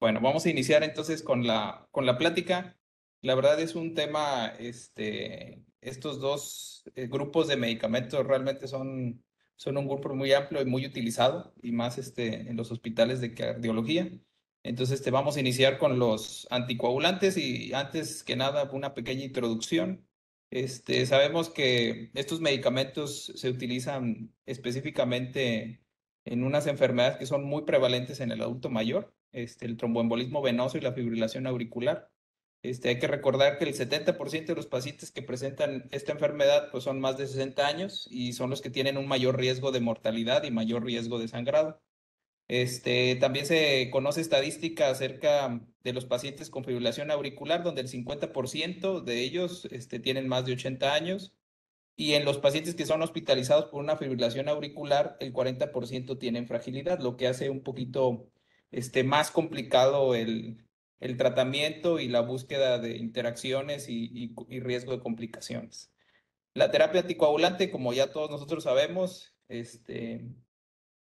Bueno, vamos a iniciar entonces con la plática. La verdad es un tema, estos dos grupos de medicamentos realmente son un grupo muy amplio y muy utilizado, y más en los hospitales de cardiología. Entonces, vamos a iniciar con los anticoagulantes y antes que nada una pequeña introducción. Sabemos que estos medicamentos se utilizan específicamente en unas enfermedades que son muy prevalentes en el adulto mayor, el tromboembolismo venoso y la fibrilación auricular. Hay que recordar que el 70% de los pacientes que presentan esta enfermedad pues son más de 60 años y son los que tienen un mayor riesgo de mortalidad y mayor riesgo de sangrado. También se conoce estadística acerca de los pacientes con fibrilación auricular, donde el 50% de ellos tienen más de 80 años, y en los pacientes que son hospitalizados por una fibrilación auricular, el 40% tienen fragilidad, lo que hace un poquito más complicado el tratamiento y la búsqueda de interacciones y riesgo de complicaciones. La terapia anticoagulante, como ya todos nosotros sabemos,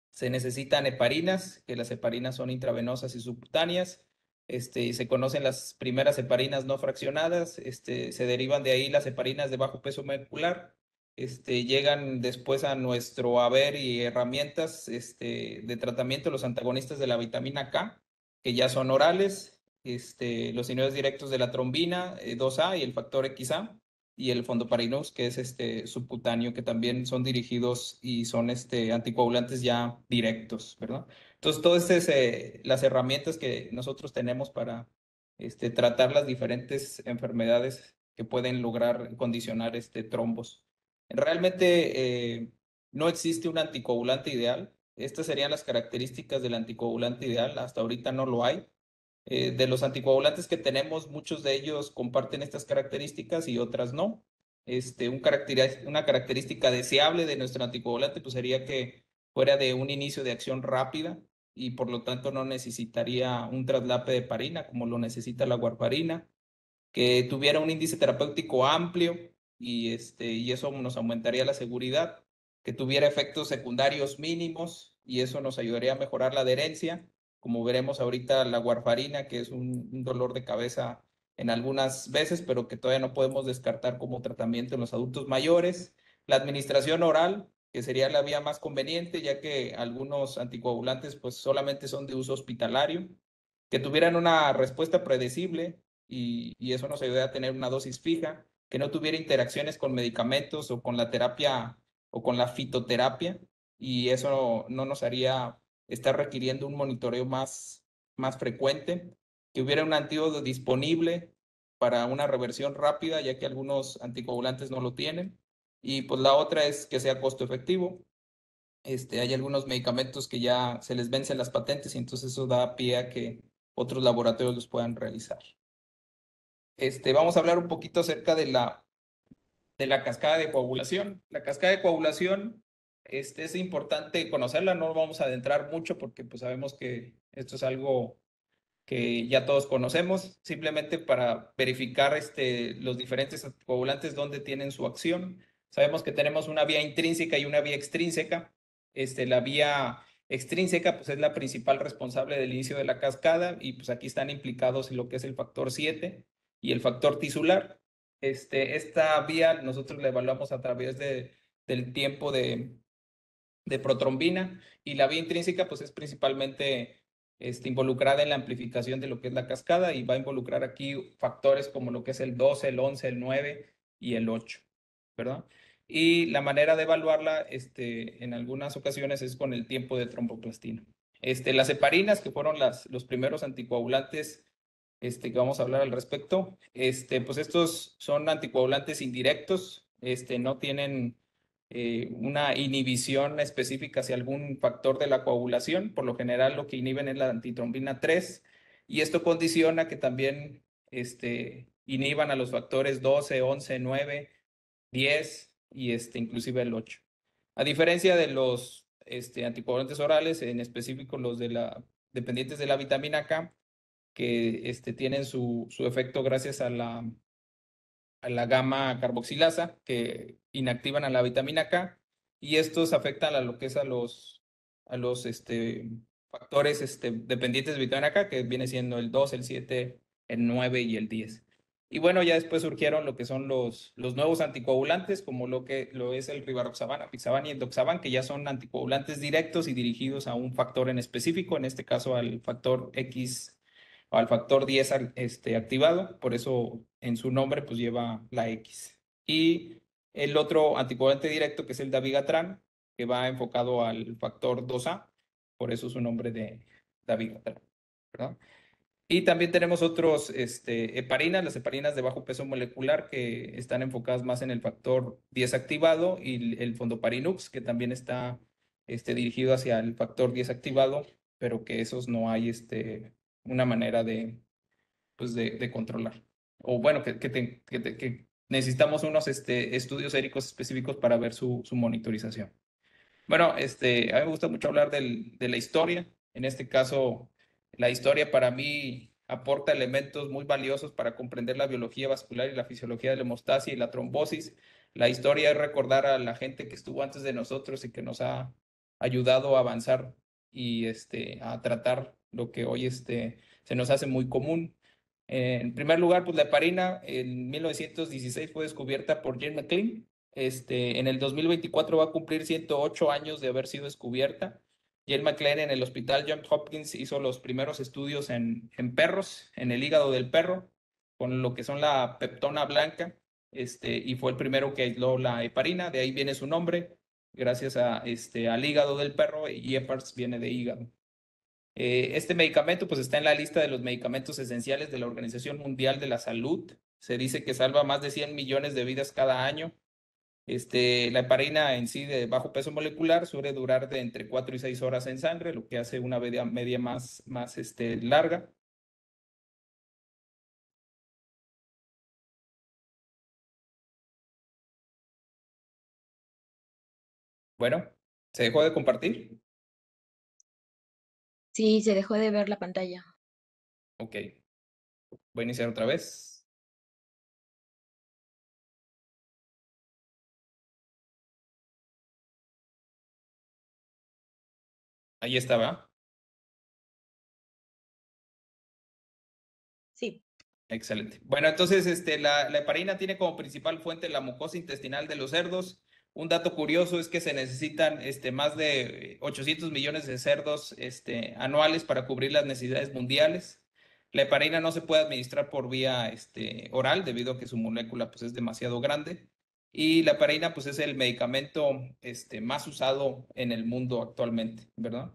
se necesitan heparinas, que las heparinas son intravenosas y subcutáneas. Y se conocen las primeras heparinas no fraccionadas. Se derivan de ahí las heparinas de bajo peso molecular. Llegan después a nuestro haber y herramientas de tratamiento los antagonistas de la vitamina K, que ya son orales, los inhibidores directos de la trombina 2A y el factor XA, y el fondoparinux, que es subcutáneo, que también son dirigidos y son anticoagulantes ya directos, ¿verdad? Entonces, todas las herramientas que nosotros tenemos para tratar las diferentes enfermedades que pueden lograr condicionar trombos. Realmente no existe un anticoagulante ideal. Estas serían las características del anticoagulante ideal. Hasta ahorita no lo hay. De los anticoagulantes que tenemos, muchos de ellos comparten estas características y otras no. Una característica deseable de nuestro anticoagulante pues, sería que fuera de un inicio de acción rápida y por lo tanto no necesitaría un traslape de heparina como lo necesita la warfarina, que tuviera un índice terapéutico amplio y eso nos aumentaría la seguridad, que tuviera efectos secundarios mínimos y eso nos ayudaría a mejorar la adherencia, como veremos ahorita la warfarina, que es un dolor de cabeza en algunas veces, pero que todavía no podemos descartar como tratamiento en los adultos mayores. La administración oral, que sería la vía más conveniente, ya que algunos anticoagulantes pues solamente son de uso hospitalario, que tuvieran una respuesta predecible y eso nos ayudaría a tener una dosis fija, que no tuviera interacciones con medicamentos o con la terapia o con la fitoterapia, y eso no nos haría estar requiriendo un monitoreo más frecuente, que hubiera un antídoto disponible para una reversión rápida, ya que algunos anticoagulantes no lo tienen, y pues la otra es que sea costo efectivo. Hay algunos medicamentos que ya se les vencen las patentes y entonces eso da pie a que otros laboratorios los puedan realizar. Vamos a hablar un poquito acerca de la cascada de coagulación. La cascada de coagulación, es importante conocerla, no vamos a adentrar mucho porque pues sabemos que esto es algo que ya todos conocemos, simplemente para verificar los diferentes coagulantes donde tienen su acción. Sabemos que tenemos una vía intrínseca y una vía extrínseca. La vía extrínseca pues, es la principal responsable del inicio de la cascada y pues aquí están implicados en lo que es el factor 7 y el factor tisular. Esta vía nosotros la evaluamos a través del tiempo de protrombina, y la vía intrínseca pues es principalmente involucrada en la amplificación de lo que es la cascada y va a involucrar aquí factores como lo que es el 12, el 11, el 9 y el 8, ¿verdad? Y la manera de evaluarla en algunas ocasiones es con el tiempo de tromboplastina. Las heparinas, que fueron los primeros anticoagulantes que vamos a hablar al respecto, pues estos son anticoagulantes indirectos, no tienen una inhibición específica hacia algún factor de la coagulación. Por lo general, lo que inhiben es la antitrombina 3 y esto condiciona que también inhiban a los factores 12, 11, 9, 10 y inclusive el 8. A diferencia de los anticoagulantes orales, en específico los dependientes de la vitamina K, que tienen su efecto gracias a la gamma carboxilasa, que inactivan a la vitamina K, y estos afectan a lo que es a los factores dependientes de vitamina K, que viene siendo el 2, el 7, el 9 y el 10. Y bueno, ya después surgieron lo que son los nuevos anticoagulantes, como lo es el rivaroxaban, apixaban y el doxaban, que ya son anticoagulantes directos y dirigidos a un factor en específico, en este caso al factor X o al factor 10 activado, por eso en su nombre pues lleva la X. Y el otro anticoagulante directo, que es el dabigatran, que va enfocado al factor 2A, por eso su nombre de dabigatran, ¿verdad? Y también tenemos otros heparinas, las heparinas de bajo peso molecular, que están enfocadas más en el factor 10 activado, y el fondoparinux, que también está dirigido hacia el factor 10 activado, pero que esos no hay una manera pues de controlar. O bueno, que necesitamos unos estudios séricos específicos para ver su monitorización. Bueno, a mí me gusta mucho hablar de la historia. En este caso, la historia para mí aporta elementos muy valiosos para comprender la biología vascular y la fisiología de la hemostasia y la trombosis. La historia es recordar a la gente que estuvo antes de nosotros y que nos ha ayudado a avanzar y a tratar lo que hoy se nos hace muy común. En primer lugar, pues la heparina en 1916 fue descubierta por Jane McLean. En el 2024 va a cumplir 108 años de haber sido descubierta. Jane McLean en el Hospital Johns Hopkins hizo los primeros estudios en perros, en el hígado del perro, con lo que son la peptona blanca, y fue el primero que aisló la heparina, de ahí viene su nombre, gracias al hígado del perro, y heparins viene de hígado. Este medicamento pues está en la lista de los medicamentos esenciales de la Organización Mundial de la Salud. Se dice que salva más de 100 millones de vidas cada año. La heparina en sí de bajo peso molecular suele durar de entre 4 y 6 horas en sangre, lo que hace una media más larga. Bueno, ¿se dejó de compartir? Sí, se dejó de ver la pantalla. Ok, voy a iniciar otra vez. Ahí estaba. Sí. Excelente. Bueno, entonces la heparina tiene como principal fuente la mucosa intestinal de los cerdos. Un dato curioso es que se necesitan más de 800 millones de cerdos anuales para cubrir las necesidades mundiales. La heparina no se puede administrar por vía oral debido a que su molécula pues, es demasiado grande. Y la heparina pues, es el medicamento más usado en el mundo actualmente, ¿verdad?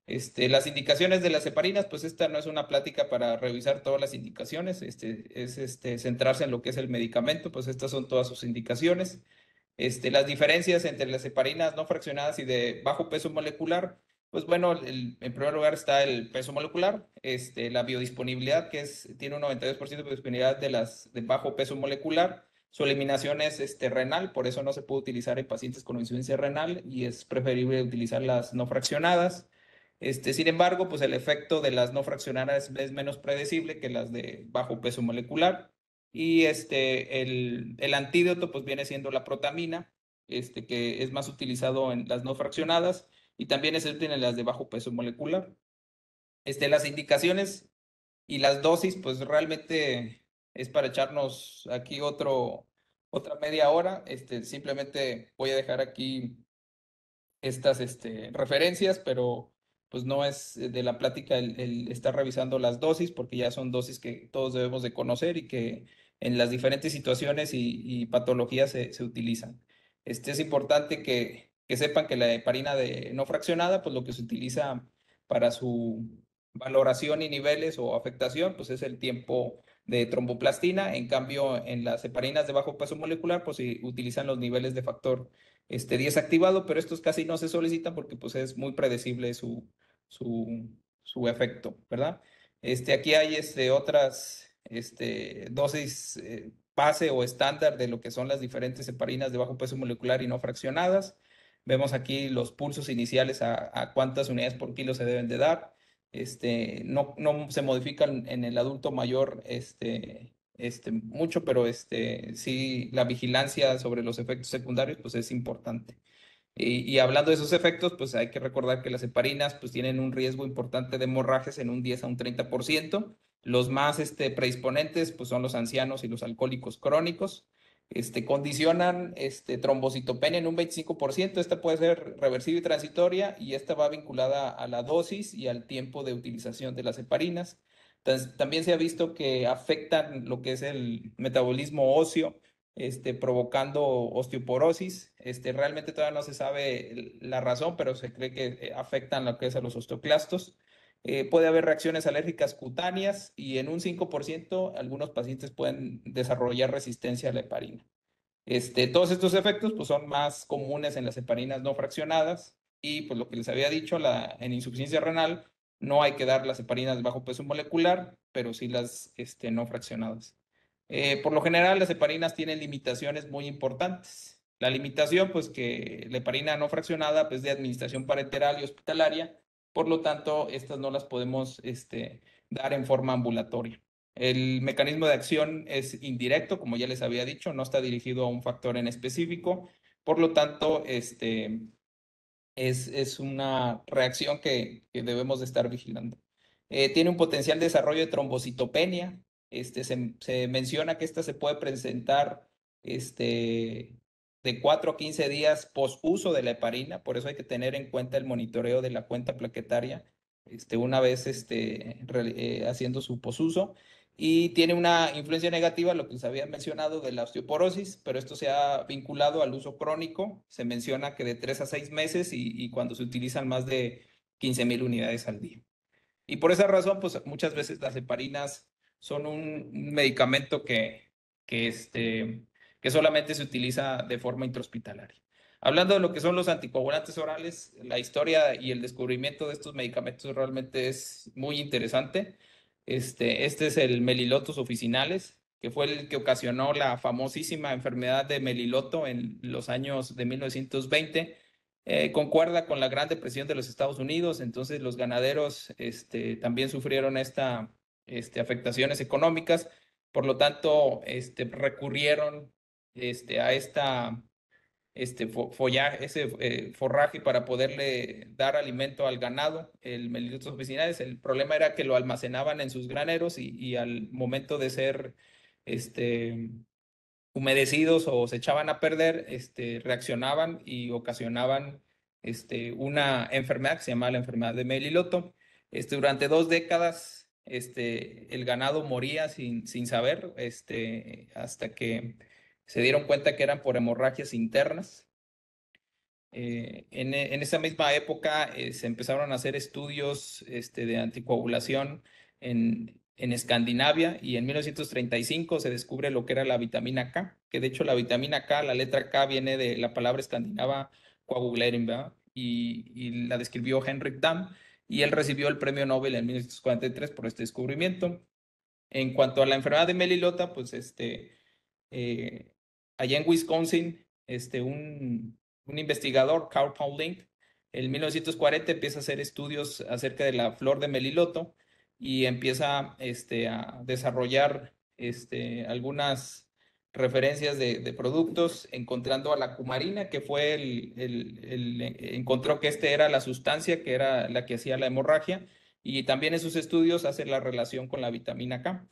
Las indicaciones de las heparinas, pues esta no es una plática para revisar todas las indicaciones, es centrarse en lo que es el medicamento, pues estas son todas sus indicaciones. Las diferencias entre las heparinas no fraccionadas y de bajo peso molecular, pues bueno, en primer lugar está el peso molecular, la biodisponibilidad, tiene un 92% de biodisponibilidad de las de bajo peso molecular. Su eliminación es renal, por eso no se puede utilizar en pacientes con insuficiencia renal y es preferible utilizar las no fraccionadas. Sin embargo, pues el efecto de las no fraccionadas es menos predecible que las de bajo peso molecular. Y el antídoto pues viene siendo la protamina, que es más utilizado en las no fraccionadas y también es útil en las de bajo peso molecular. Las indicaciones y las dosis pues realmente es para echarnos aquí otra media hora. Simplemente voy a dejar aquí estas referencias, pero pues no es de la plática el estar revisando las dosis, porque ya son dosis que todos debemos de conocer y que en las diferentes situaciones y patologías se utilizan. Es importante que sepan que la heparina de no fraccionada, pues lo que se utiliza para su valoración y niveles o afectación, pues es el tiempo de tromboplastina. En cambio, en las heparinas de bajo peso molecular, pues se utilizan los niveles de factor 10 activado, pero estos casi no se solicitan porque pues es muy predecible su efecto, ¿verdad? Aquí hay otras dosis base o estándar de lo que son las diferentes heparinas de bajo peso molecular y no fraccionadas. Vemos aquí los pulsos iniciales a cuántas unidades por kilo se deben de dar. No se modifican en el adulto mayor mucho, pero sí la vigilancia sobre los efectos secundarios pues es importante. Y hablando de esos efectos, pues hay que recordar que las heparinas pues tienen un riesgo importante de hemorragias en un 10 a un 30%. Los más predisponentes pues son los ancianos y los alcohólicos crónicos. Condicionan trombocitopenia en un 25%. Esta puede ser reversible y transitoria y esta va vinculada a la dosis y al tiempo de utilización de las heparinas. También se ha visto que afectan lo que es el metabolismo óseo, provocando osteoporosis. Realmente todavía no se sabe la razón, pero se cree que afectan lo que es a los osteoclastos. Puede haber reacciones alérgicas cutáneas y en un 5% algunos pacientes pueden desarrollar resistencia a la heparina. Todos estos efectos pues, son más comunes en las heparinas no fraccionadas y pues lo que les había dicho, en insuficiencia renal no hay que dar las heparinas bajo peso molecular, pero sí las no fraccionadas. Por lo general, las heparinas tienen limitaciones muy importantes. La limitación, pues que la heparina no fraccionada pues, es de administración parenteral y hospitalaria, por lo tanto, estas no las podemos dar en forma ambulatoria. El mecanismo de acción es indirecto, como ya les había dicho, no está dirigido a un factor en específico, por lo tanto, es una reacción que debemos de estar vigilando. Tiene un potencial desarrollo de trombocitopenia. Se menciona que esta se puede presentar de 4 a 15 días posuso de la heparina, por eso hay que tener en cuenta el monitoreo de la cuenta plaquetaria una vez haciendo su posuso. Y tiene una influencia negativa, lo que les había mencionado, de la osteoporosis, pero esto se ha vinculado al uso crónico. Se menciona que de 3 a 6 meses y cuando se utilizan más de 15,000 unidades al día. Y por esa razón, pues muchas veces las heparinas son un medicamento que solamente se utiliza de forma intrahospitalaria. Hablando de lo que son los anticoagulantes orales, la historia y el descubrimiento de estos medicamentos realmente es muy interesante. Este es el Melilotus officinalis, que fue el que ocasionó la famosísima enfermedad de Meliloto en los años de 1920. Concuerda con la Gran Depresión de los Estados Unidos, entonces los ganaderos también sufrieron afectaciones económicas, por lo tanto recurrieron a ese forraje para poderle dar alimento al ganado, el Melilotus officinalis. El problema era que lo almacenaban en sus graneros y al momento de ser este, humedecidos o se echaban a perder, reaccionaban y ocasionaban una enfermedad que se llama la enfermedad de Meliloto. Durante 2 décadas, el ganado moría sin saber, hasta que se dieron cuenta que eran por hemorragias internas. En esa misma época se empezaron a hacer estudios de anticoagulación en Escandinavia y en 1935 se descubre lo que era la vitamina K, que de hecho la vitamina K, la letra K viene de la palabra escandinava coagulating, ¿verdad? Y la describió Henrik Dam y él recibió el premio Nobel en 1943 por este descubrimiento. En cuanto a la enfermedad de Melilota, pues eh, allá en Wisconsin, un investigador, Carl Pauling, en 1940 empieza a hacer estudios acerca de la flor de Meliloto y empieza a desarrollar algunas referencias de productos, encontrando a la cumarina, que fue encontró que era la sustancia que era la que hacía la hemorragia, y también en sus estudios hace la relación con la vitamina K.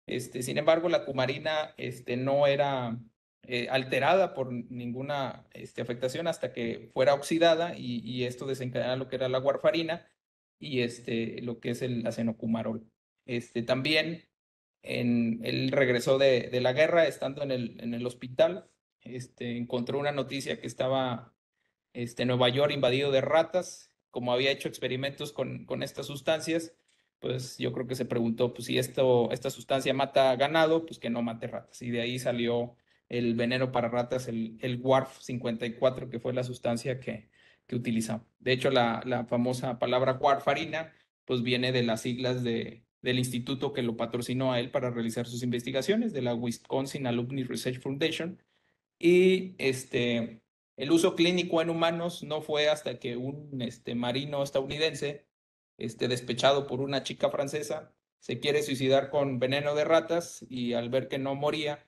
Sin embargo, la cumarina no era alterada por ninguna afectación hasta que fuera oxidada y esto desencadena lo que era la warfarina y lo que es el acenocumarol. También él regresó de la guerra, estando en el hospital, encontró una noticia que estaba Nueva York invadido de ratas. Como había hecho experimentos con estas sustancias, pues yo creo que se preguntó, pues si esta sustancia mata ganado, pues que no mate ratas. Y de ahí salió el veneno para ratas, el WARF 54, que fue la sustancia que utilizamos. De hecho, la famosa palabra warfarina, pues viene de las siglas del instituto que lo patrocinó a él para realizar sus investigaciones, de la Wisconsin Alumni Research Foundation. Y el uso clínico en humanos no fue hasta que un marino estadounidense, despechado por una chica francesa, se quiere suicidar con veneno de ratas y al ver que no moría,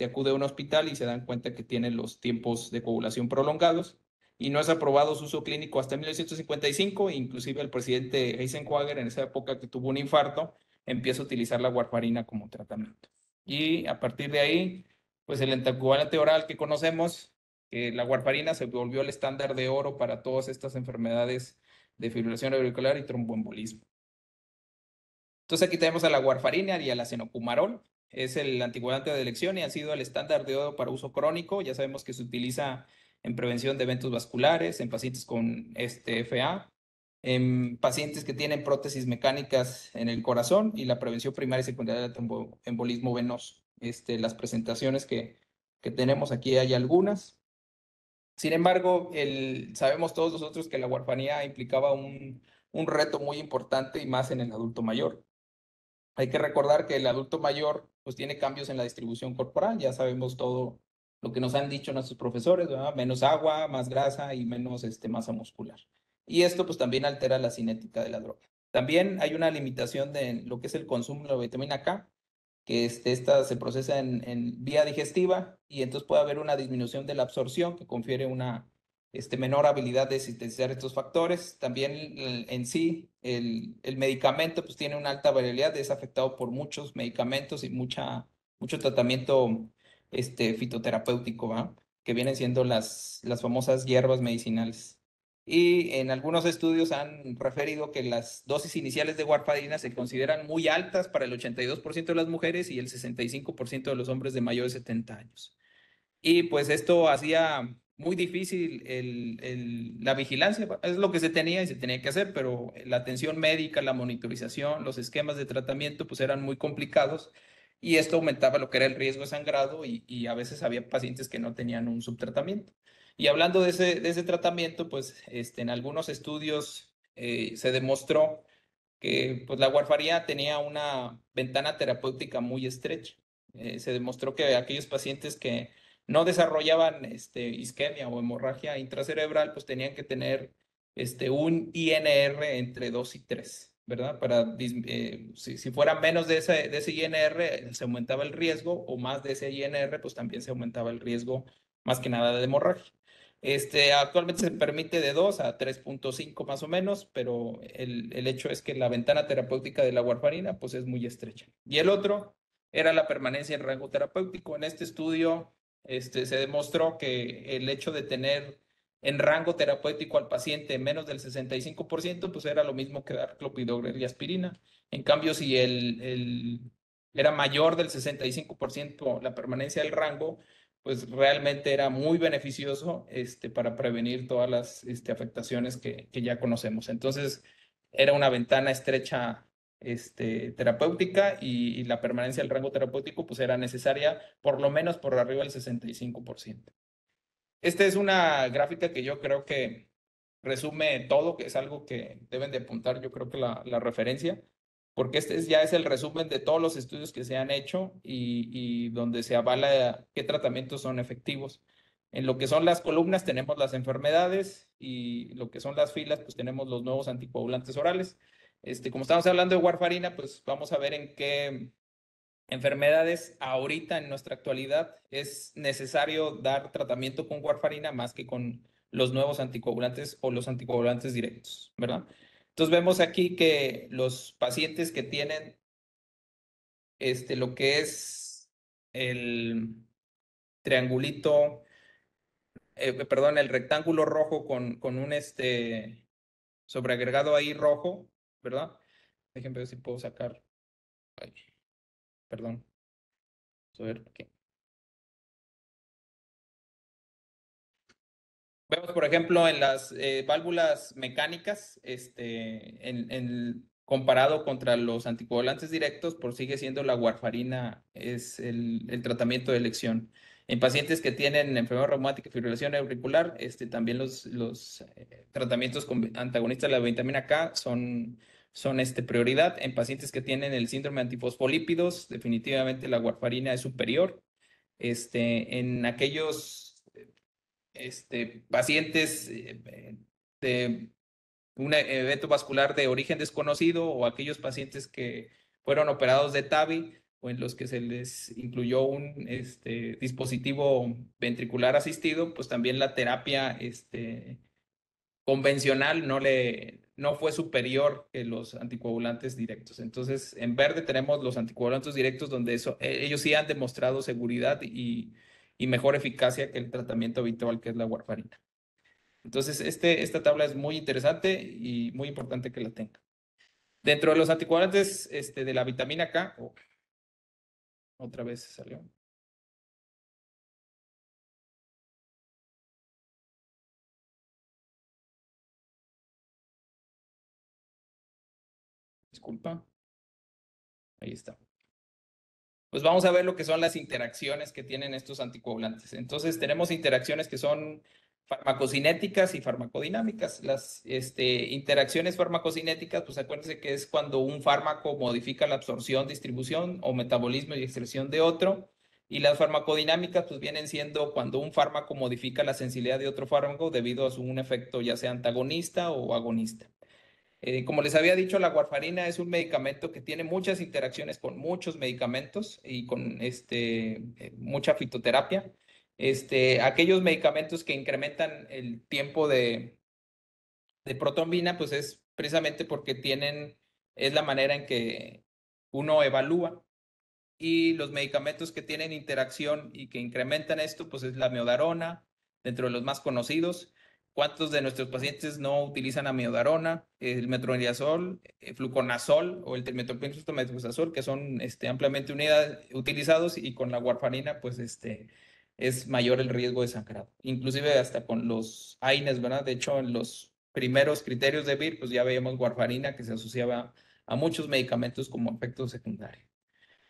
acude a un hospital y se dan cuenta que tiene los tiempos de coagulación prolongados. y no es aprobado su uso clínico hasta 1955, inclusive el presidente Eisenhower en esa época que tuvo un infarto, empieza a utilizar la warfarina como tratamiento. Y a partir de ahí, pues el anticoagulante oral que conocemos, que la warfarina se volvió el estándar de oro para todas estas enfermedades de fibrilación auricular y tromboembolismo. Entonces aquí tenemos a la warfarina y a la cenocumarol. Es el anticoagulante de elección y ha sido el estándar de oro para uso crónico. Ya sabemos que se utiliza en prevención de eventos vasculares, en pacientes con FA, en pacientes que tienen prótesis mecánicas en el corazón y la prevención primaria y secundaria del tromboembolismo venoso. Las presentaciones que tenemos aquí hay algunas. Sin embargo, sabemos todos nosotros que la warfarina implicaba un reto muy importante y más en el adulto mayor. Hay que recordar que el adulto mayor pues tiene cambios en la distribución corporal, ya sabemos todo lo que nos han dicho nuestros profesores, ¿verdad? Menos agua, más grasa y menos masa muscular. Y esto pues también altera la cinética de la droga. También hay una limitación de lo que es el consumo de la vitamina K, que esta se procesa en vía digestiva y entonces puede haber una disminución de la absorción que confiere una menor habilidad de sintetizar estos factores. También en sí, el medicamento pues tiene una alta variabilidad, es afectado por muchos medicamentos y mucho tratamiento fitoterapéutico, ¿va? Que vienen siendo las famosas hierbas medicinales. Y en algunos estudios han referido que las dosis iniciales de warfarina se consideran muy altas para el 82% de las mujeres y el 65% de los hombres de mayores de 70 años. Y pues esto hacía muy difícil la vigilancia, es lo que se tenía y se tenía que hacer, pero la atención médica, la monitorización, los esquemas de tratamiento pues eran muy complicados y esto aumentaba lo que era el riesgo de sangrado y a veces había pacientes que no tenían un subtratamiento. Y hablando de ese tratamiento, pues en algunos estudios se demostró que pues, la warfarina tenía una ventana terapéutica muy estrecha. Se demostró que aquellos pacientes que no desarrollaban isquemia o hemorragia intracerebral, pues tenían que tener un INR entre 2 y 3, ¿verdad? Si fuera menos de ese INR, se aumentaba el riesgo, o más de ese INR, pues también se aumentaba el riesgo, más que nada de hemorragia. Actualmente se permite de 2 a 3.5 más o menos, pero el hecho es que la ventana terapéutica de la warfarina pues es muy estrecha. Y el otro era la permanencia en rango terapéutico. En este estudio se demostró que el hecho de tener en rango terapéutico al paciente menos del 65%, pues era lo mismo que dar clopidogrel y aspirina. En cambio, si era mayor del 65% la permanencia del rango, pues realmente era muy beneficioso para prevenir todas las afectaciones que ya conocemos. Entonces, era una ventana estrecha terapéutica y la permanencia del rango terapéutico pues era necesaria por lo menos por arriba del 65%. Esta es una gráfica que yo creo que resume todo, que es algo que deben de apuntar, yo creo que la referencia, porque ya es el resumen de todos los estudios que se han hecho y donde se avala qué tratamientos son efectivos. En lo que son las columnas tenemos las enfermedades y lo que son las filas, pues tenemos los nuevos anticoagulantes orales. Como estamos hablando de warfarina, pues vamos a ver en qué enfermedades ahorita en nuestra actualidad es necesario dar tratamiento con warfarina más que con los nuevos anticoagulantes o los anticoagulantes directos, ¿verdad? Entonces vemos aquí que los pacientes que tienen lo que es el triangulito, perdón, el rectángulo rojo con un sobreagregado ahí rojo, ¿verdad? Déjenme ver si puedo sacar. Ay, perdón. A ver, aquí. Vemos, por ejemplo, en las válvulas mecánicas, comparado contra los anticoagulantes directos, sigue siendo la warfarina es el tratamiento de elección. En pacientes que tienen enfermedad reumática y fibrilación auricular, también los tratamientos con antagonistas de la vitamina K son prioridad. En pacientes que tienen el síndrome de antifosfolípidos, definitivamente la warfarina es superior. En aquellos pacientes de un evento vascular de origen desconocido o aquellos pacientes que fueron operados de TAVI, o en los que se les incluyó un dispositivo ventricular asistido, pues también la terapia convencional no fue superior que los anticoagulantes directos. Entonces, en verde tenemos los anticoagulantes directos donde ellos sí han demostrado seguridad y mejor eficacia que el tratamiento habitual que es la warfarina. Entonces, esta tabla es muy interesante y muy importante que la tenga. Dentro de los anticoagulantes de la vitamina K, otra vez salió. Disculpa. Ahí está. Pues vamos a ver lo que son las interacciones que tienen estos anticoagulantes. Entonces, tenemos interacciones que son farmacocinéticas y farmacodinámicas. Las interacciones farmacocinéticas, pues acuérdense que es cuando un fármaco modifica la absorción, distribución o metabolismo y excreción de otro. Y las farmacodinámicas, pues vienen siendo cuando un fármaco modifica la sensibilidad de otro fármaco debido a un efecto ya sea antagonista o agonista. Como les había dicho, la warfarina es un medicamento que tiene muchas interacciones con muchos medicamentos y con mucha fitoterapia. Aquellos medicamentos que incrementan el tiempo de protrombina, pues es precisamente porque es la manera en que uno evalúa. Y los medicamentos que tienen interacción y que incrementan esto, pues es la amiodarona, dentro de los más conocidos. ¿Cuántos de nuestros pacientes no utilizan amiodarona, el metronidazol, fluconazol o el trimethoprim-sulfamethoxazol, que son ampliamente utilizados, y con la warfarina, pues es mayor el riesgo de sangrado? Inclusive hasta con los AINES, ¿verdad? De hecho, en los primeros criterios de BIR, pues ya veíamos warfarina que se asociaba a muchos medicamentos como efecto secundario.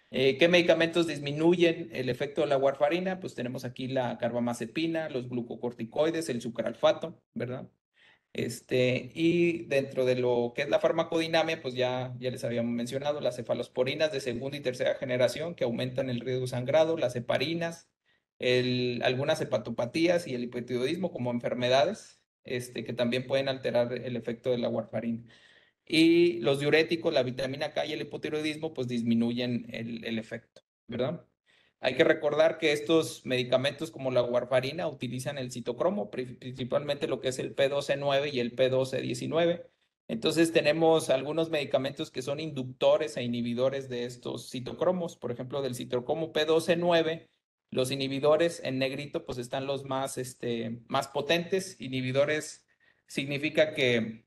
¿Qué medicamentos disminuyen el efecto de la warfarina? Pues tenemos aquí la carbamazepina, los glucocorticoides, el sucralfato, ¿verdad? Y dentro de lo que es la farmacodinamia, pues ya les habíamos mencionado las cefalosporinas de segunda y tercera generación que aumentan el riesgo de sangrado, las heparinas, algunas hepatopatías y el hipotiroidismo como enfermedades, que también pueden alterar el efecto de la warfarina. Y los diuréticos, la vitamina K y el hipotiroidismo, pues disminuyen el efecto, ¿verdad? Hay que recordar que estos medicamentos como la warfarina utilizan el citocromo, principalmente lo que es el P12-9 y el P12-19. Entonces tenemos algunos medicamentos que son inductores e inhibidores de estos citocromos. Por ejemplo, del citocromo P12-9, los inhibidores en negrito pues están los más potentes. Inhibidores significa que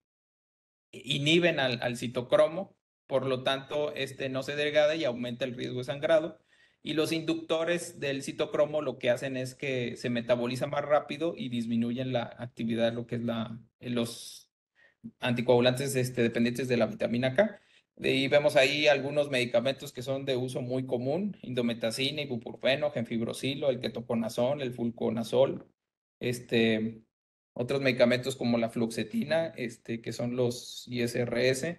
inhiben al citocromo, por lo tanto, no se degrada y aumenta el riesgo de sangrado. Y los inductores del citocromo lo que hacen es que se metaboliza más rápido y disminuyen la actividad, lo que es los anticoagulantes dependientes de la vitamina K. Y vemos ahí algunos medicamentos que son de uso muy común: indometacina, ibuprofeno, gemfibrosilo, el ketoconazol, el fluconazol, otros medicamentos como la fluoxetina, que son los ISRS,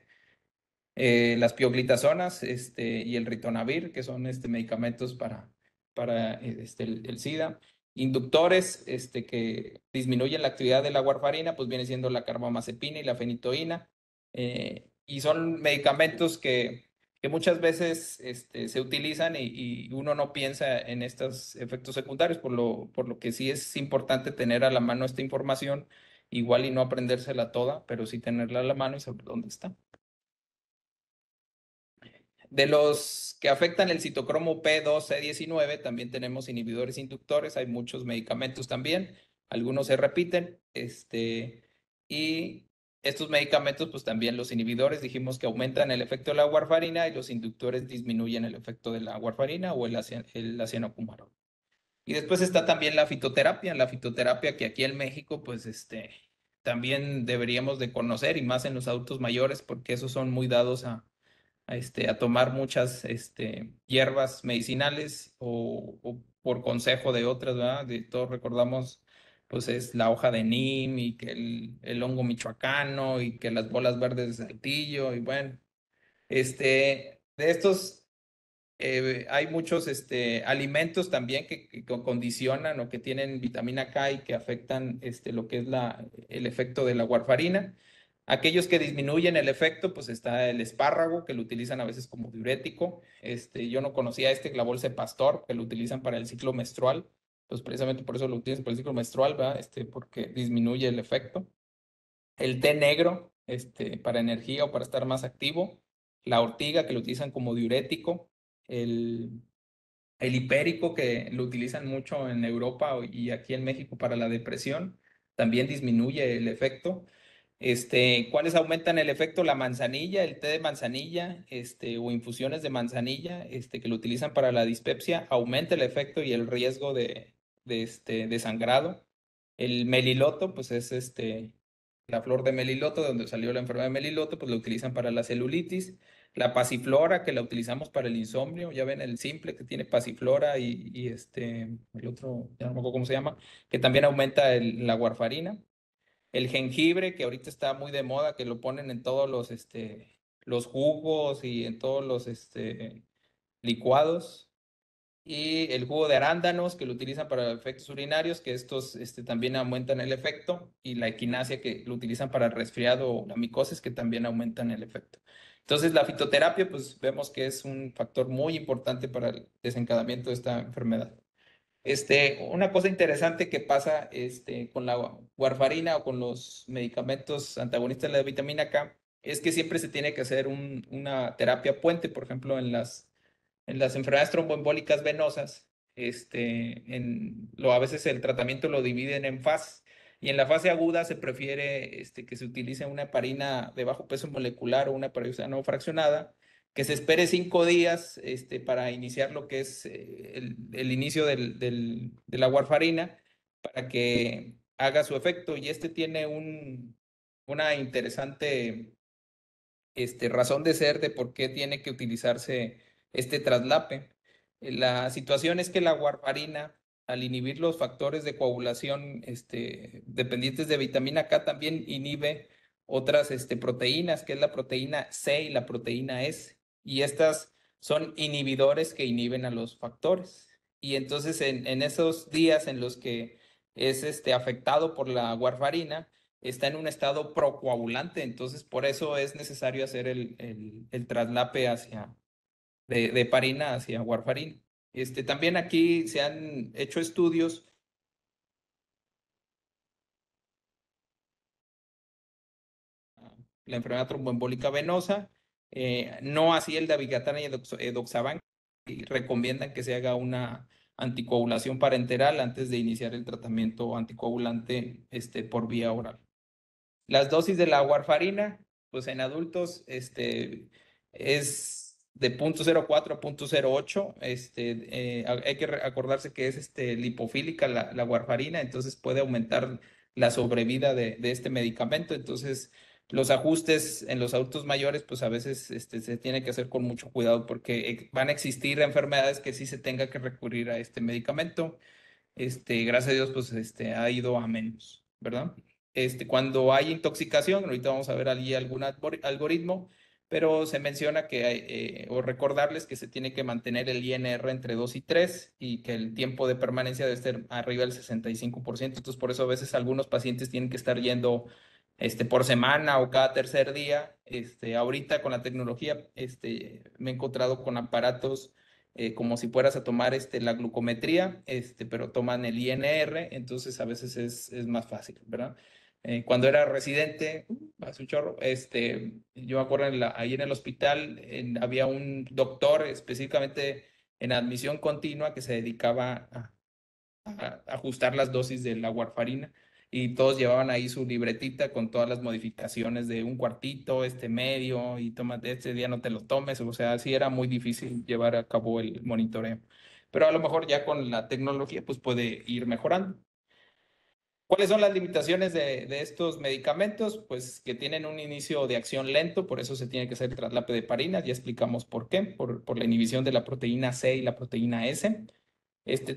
las pioglitazonas, y el ritonavir, que son medicamentos para el SIDA. Inductores que disminuyen la actividad de la warfarina, pues viene siendo la carbamazepina y la fenitoína. Y son medicamentos que muchas veces se utilizan y uno no piensa en estos efectos secundarios, por lo que sí es importante tener a la mano esta información, igual y no aprendérsela toda, pero sí tenerla a la mano y saber dónde está. De los que afectan el citocromo P2C19, también tenemos inhibidores inductores, hay muchos medicamentos también, algunos se repiten, y estos medicamentos, pues también los inhibidores dijimos que aumentan el efecto de la warfarina y los inductores disminuyen el efecto de la warfarina o el acenocumarol. Y después está también la fitoterapia que aquí en México, pues también deberíamos de conocer, y más en los adultos mayores, porque esos son muy dados a tomar muchas hierbas medicinales o por consejo de otras, ¿verdad? Todos recordamos, pues es la hoja de Nim y que el hongo michoacano y que las bolas verdes de Saltillo y bueno, de estos hay muchos alimentos también que condicionan o que tienen vitamina K y que afectan lo que es el efecto de la warfarina. Aquellos que disminuyen el efecto, pues está el espárrago, que lo utilizan a veces como diurético. Yo no conocía la bolsa de pastor, que lo utilizan para el ciclo menstrual. Pues precisamente por eso lo utilizan para el ciclo menstrual, ¿verdad? Porque disminuye el efecto. El té negro, para energía o para estar más activo. La ortiga, que lo utilizan como diurético. El hipérico, que lo utilizan mucho en Europa y aquí en México para la depresión, también disminuye el efecto. ¿Cuáles aumentan el efecto? La manzanilla, el té de manzanilla, o infusiones de manzanilla, que lo utilizan para la dispepsia, aumenta el efecto y el riesgo de sangrado. El meliloto, pues es la flor de meliloto, de donde salió la enfermedad de meliloto, pues lo utilizan para la celulitis. La pasiflora, que la utilizamos para el insomnio, ya ven el simple que tiene pasiflora y el otro, ya no me acuerdo cómo se llama, que también aumenta la warfarina. El jengibre, que ahorita está muy de moda, que lo ponen en todos los jugos y en todos los licuados. Y el jugo de arándanos, que lo utilizan para efectos urinarios, que estos también aumentan el efecto. Y la equinacia, que lo utilizan para el resfriado o la micosis, que también aumentan el efecto. Entonces, la fitoterapia, pues vemos que es un factor muy importante para el desencadenamiento de esta enfermedad. Una cosa interesante que pasa con la warfarina o con los medicamentos antagonistas de la vitamina K es que siempre se tiene que hacer una terapia puente, por ejemplo, en las enfermedades tromboembólicas venosas, a veces el tratamiento lo dividen en fases. Y en la fase aguda se prefiere que se utilice una heparina de bajo peso molecular o una heparina no fraccionada, que se espere 5 días para iniciar lo que es el inicio de la warfarina, para que haga su efecto. Y tiene una interesante razón de ser de por qué tiene que utilizarse este traslape. La situación es que la warfarina, al inhibir los factores de coagulación dependientes de vitamina K, también inhibe otras proteínas, que es la proteína C y la proteína S. Y estas son inhibidores que inhiben a los factores. Y entonces en esos días en los que es afectado por la warfarina, está en un estado procoagulante, entonces por eso es necesario hacer el traslape de heparina hacia warfarina. También aquí se han hecho estudios. La enfermedad tromboembólica venosa, no así el dabigatran y el edoxaban, y recomiendan que se haga una anticoagulación parenteral antes de iniciar el tratamiento anticoagulante por vía oral. Las dosis de la warfarina, pues en adultos, es de 0.04 a 0.08. Hay que acordarse que es lipofílica la warfarina, entonces puede aumentar la sobrevida de este medicamento. Entonces, los ajustes en los adultos mayores, pues a veces se tiene que hacer con mucho cuidado, porque van a existir enfermedades que sí se tenga que recurrir a este medicamento. Gracias a Dios, pues ha ido a menos, ¿verdad? Cuando hay intoxicación, ahorita vamos a ver allí algún algoritmo, pero se menciona que o recordarles que se tiene que mantener el INR entre 2 y 3 y que el tiempo de permanencia debe estar arriba del 65%. Entonces, por eso a veces algunos pacientes tienen que estar yendo por semana o cada tercer día. Ahorita con la tecnología, me he encontrado con aparatos como si fueras a tomar la glucometría, pero toman el INR, entonces a veces es más fácil, ¿verdad? Cuando era residente, hace un chorro, yo me acuerdo ahí en el hospital había un doctor específicamente en admisión continua que se dedicaba a ajustar las dosis de la warfarina, y todos llevaban ahí su libretita con todas las modificaciones de un cuartito, medio, y tómate este día, no te lo tomes. O sea, sí era muy difícil llevar a cabo el monitoreo, pero a lo mejor ya con la tecnología pues puede ir mejorando. ¿Cuáles son las limitaciones de estos medicamentos? Pues que tienen un inicio de acción lento, por eso se tiene que hacer el traslape de heparina. Ya explicamos por qué, por la inhibición de la proteína C y la proteína S.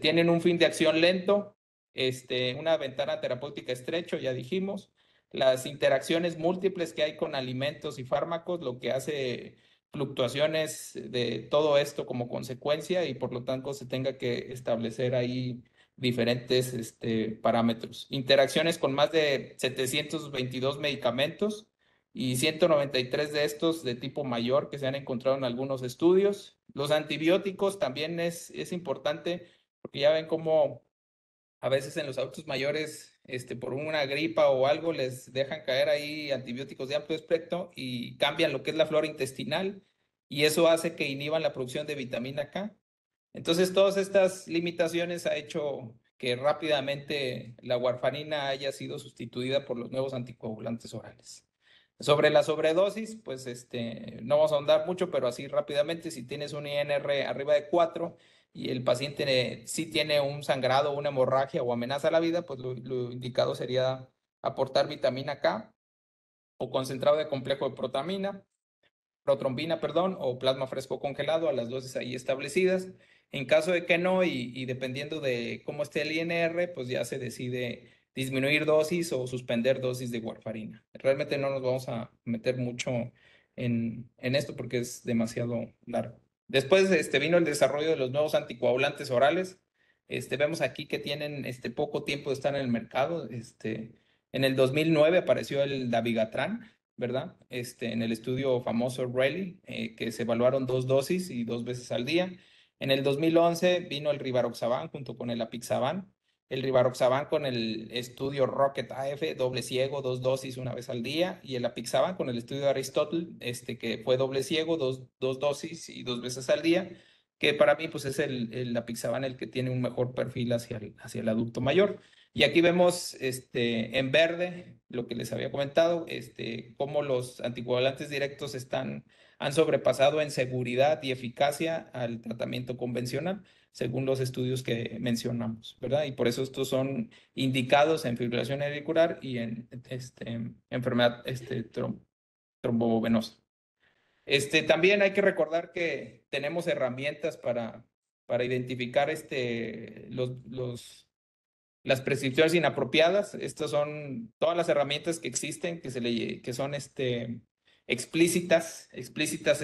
Tienen un fin de acción lento, una ventana terapéutica estrecho, ya dijimos. Las interacciones múltiples que hay con alimentos y fármacos, lo que hace fluctuaciones de todo esto como consecuencia, y por lo tanto se tenga que establecer ahí diferentes parámetros. Interacciones con más de 722 medicamentos, y 193 de estos de tipo mayor que se han encontrado en algunos estudios. Los antibióticos también es importante porque ya ven cómo a veces en los adultos mayores, por una gripa o algo, les dejan caer ahí antibióticos de amplio espectro y cambian lo que es la flora intestinal y eso hace que inhiban la producción de vitamina K. Entonces, todas estas limitaciones ha hecho que rápidamente la warfarina haya sido sustituida por los nuevos anticoagulantes orales. Sobre la sobredosis, pues no vamos a ahondar mucho, pero así rápidamente, si tienes un INR arriba de 4 y el paciente sí tiene un sangrado, una hemorragia o amenaza a la vida, pues lo indicado sería aportar vitamina K o concentrado de complejo de protrombina, perdón, o plasma fresco congelado a las dosis ahí establecidas. En caso de que no, y dependiendo de cómo esté el INR, pues ya se decide disminuir dosis o suspender dosis de warfarina. Realmente no nos vamos a meter mucho en esto porque es demasiado largo. Después vino el desarrollo de los nuevos anticoagulantes orales. Vemos aquí que tienen poco tiempo de estar en el mercado. En el 2009 apareció el dabigatran, ¿verdad? En el estudio famoso Raleigh, que se evaluaron 2 dosis y 2 veces al día. En el 2011 vino el rivaroxaban junto con el apixaban. El rivaroxaban con el estudio Rocket AF, doble ciego, 2 dosis 1 vez al día. Y el apixaban con el estudio de Aristotle, que fue doble ciego, dos dosis y 2 veces al día. Que para mí, pues es el apixaban el que tiene un mejor perfil hacia el adulto mayor. Y aquí vemos en verde lo que les había comentado, cómo los anticoagulantes directos han sobrepasado en seguridad y eficacia al tratamiento convencional, según los estudios que mencionamos, ¿verdad? Y por eso estos son indicados en fibrilación auricular y en enfermedad trombovenosa. También hay que recordar que tenemos herramientas para identificar las prescripciones inapropiadas. Estas son todas las herramientas que existen, que son explícitas. Explícitas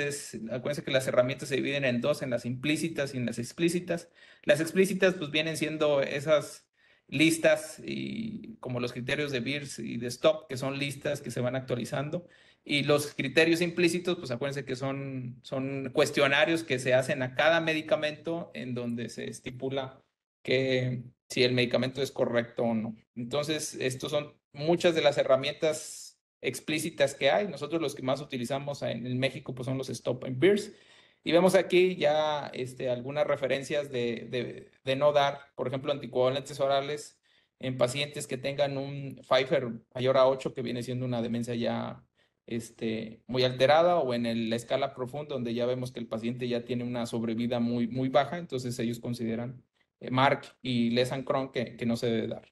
acuérdense que las herramientas se dividen en dos, en las implícitas y en las explícitas. Las explícitas pues vienen siendo esas listas y como los criterios de Beers y de Stop, que son listas que se van actualizando. Y los criterios implícitos, pues acuérdense que son cuestionarios que se hacen a cada medicamento en donde se estipula que si el medicamento es correcto o no. Entonces, estos son muchas de las herramientas explícitas que hay. Nosotros los que más utilizamos en México pues son los Stop and Beers. Y vemos aquí ya algunas referencias de no dar, por ejemplo, anticoagulantes orales en pacientes que tengan un Pfeiffer mayor a 8, que viene siendo una demencia ya muy alterada, o en la escala profunda, donde ya vemos que el paciente ya tiene una sobrevida muy, muy baja, entonces ellos consideran Mark y Lesancron que no se debe dar.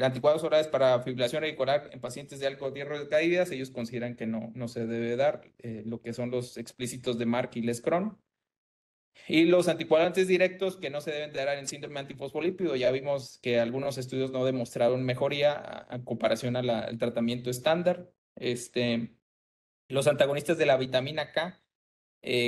Anticuados orales para fibrilación auricular en pacientes de alto riesgo de caídas, ellos consideran que no se debe dar lo que son los explícitos de Mark y Lescron. Y los anticoagulantes directos que no se deben dar en síndrome antifosfolípido, ya vimos que algunos estudios no demostraron mejoría a comparación al tratamiento estándar. Los antagonistas de la vitamina K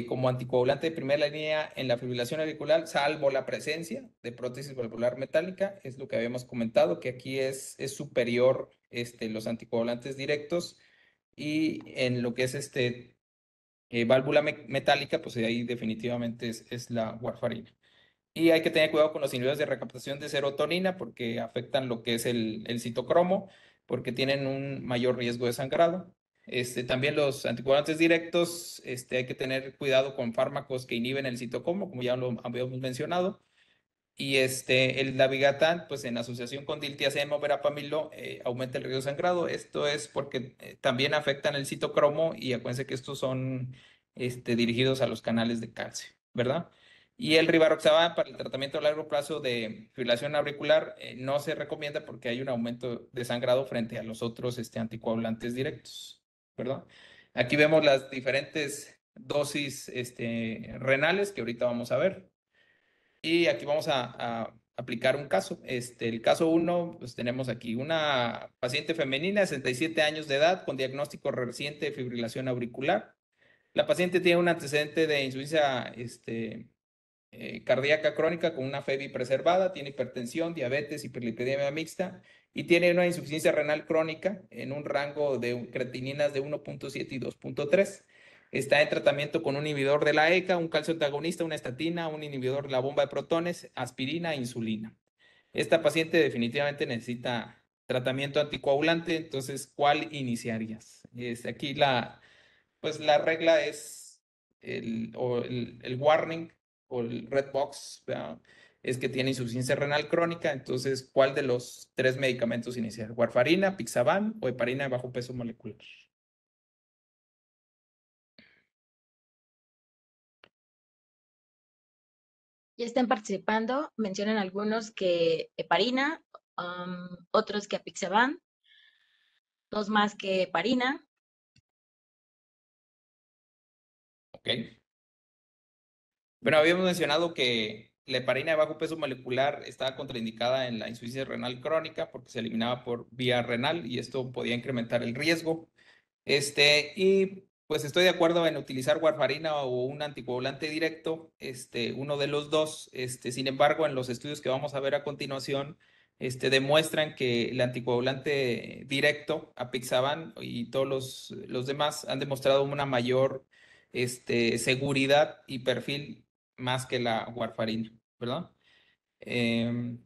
como anticoagulante de primera línea en la fibrilación auricular, salvo la presencia de prótesis valvular metálica, es lo que habíamos comentado, que aquí es superior los anticoagulantes directos, y en lo que es válvula metálica, pues ahí definitivamente es la warfarina. Y hay que tener cuidado con los inhibidores de recaptación de serotonina porque afectan lo que es el citocromo, porque tienen un mayor riesgo de sangrado. También los anticoagulantes directos, hay que tener cuidado con fármacos que inhiben el citocromo, como ya lo habíamos mencionado. Y el dabigatran, pues en asociación con diltiazem o verapamilo, aumenta el riesgo de sangrado. Esto es porque también afectan el citocromo y acuérdense que estos son dirigidos a los canales de calcio, ¿verdad? Y el rivaroxaban para el tratamiento a largo plazo de fibrilación auricular no se recomienda porque hay un aumento de sangrado frente a los otros anticoagulantes directos, ¿verdad? Aquí vemos las diferentes dosis renales que ahorita vamos a ver. Y aquí vamos a aplicar un caso. El caso 1, pues tenemos aquí una paciente femenina de 67 años de edad con diagnóstico reciente de fibrilación auricular. La paciente tiene un antecedente de insuficiencia cardíaca crónica con una FEBI preservada, tiene hipertensión, diabetes, hiperlipidemia mixta y tiene una insuficiencia renal crónica en un rango de creatininas de 1.7 y 2.3. Está en tratamiento con un inhibidor de la ECA, un calcio antagonista, una estatina, un inhibidor de la bomba de protones, aspirina e insulina. Esta paciente definitivamente necesita tratamiento anticoagulante, entonces, ¿cuál iniciarías? Aquí pues la regla es el warning o el red box, ¿verdad? Es que tiene insuficiencia renal crónica, entonces, ¿cuál de los tres medicamentos iniciar? ¿Warfarina, Pixaban o heparina de bajo peso molecular? Ya están participando, mencionan algunos que heparina, otros que apixaban, dos más que heparina. ¿Ok? Bueno, habíamos mencionado que la heparina de bajo peso molecular estaba contraindicada en la insuficiencia renal crónica porque se eliminaba por vía renal y esto podía incrementar el riesgo. Y pues estoy de acuerdo en utilizar warfarina o un anticoagulante directo, uno de los dos. Sin embargo, en los estudios que vamos a ver a continuación, demuestran que el anticoagulante directo, apixaban y todos los demás han demostrado una mayor, seguridad y perfil más que la warfarina, ¿verdad? Em,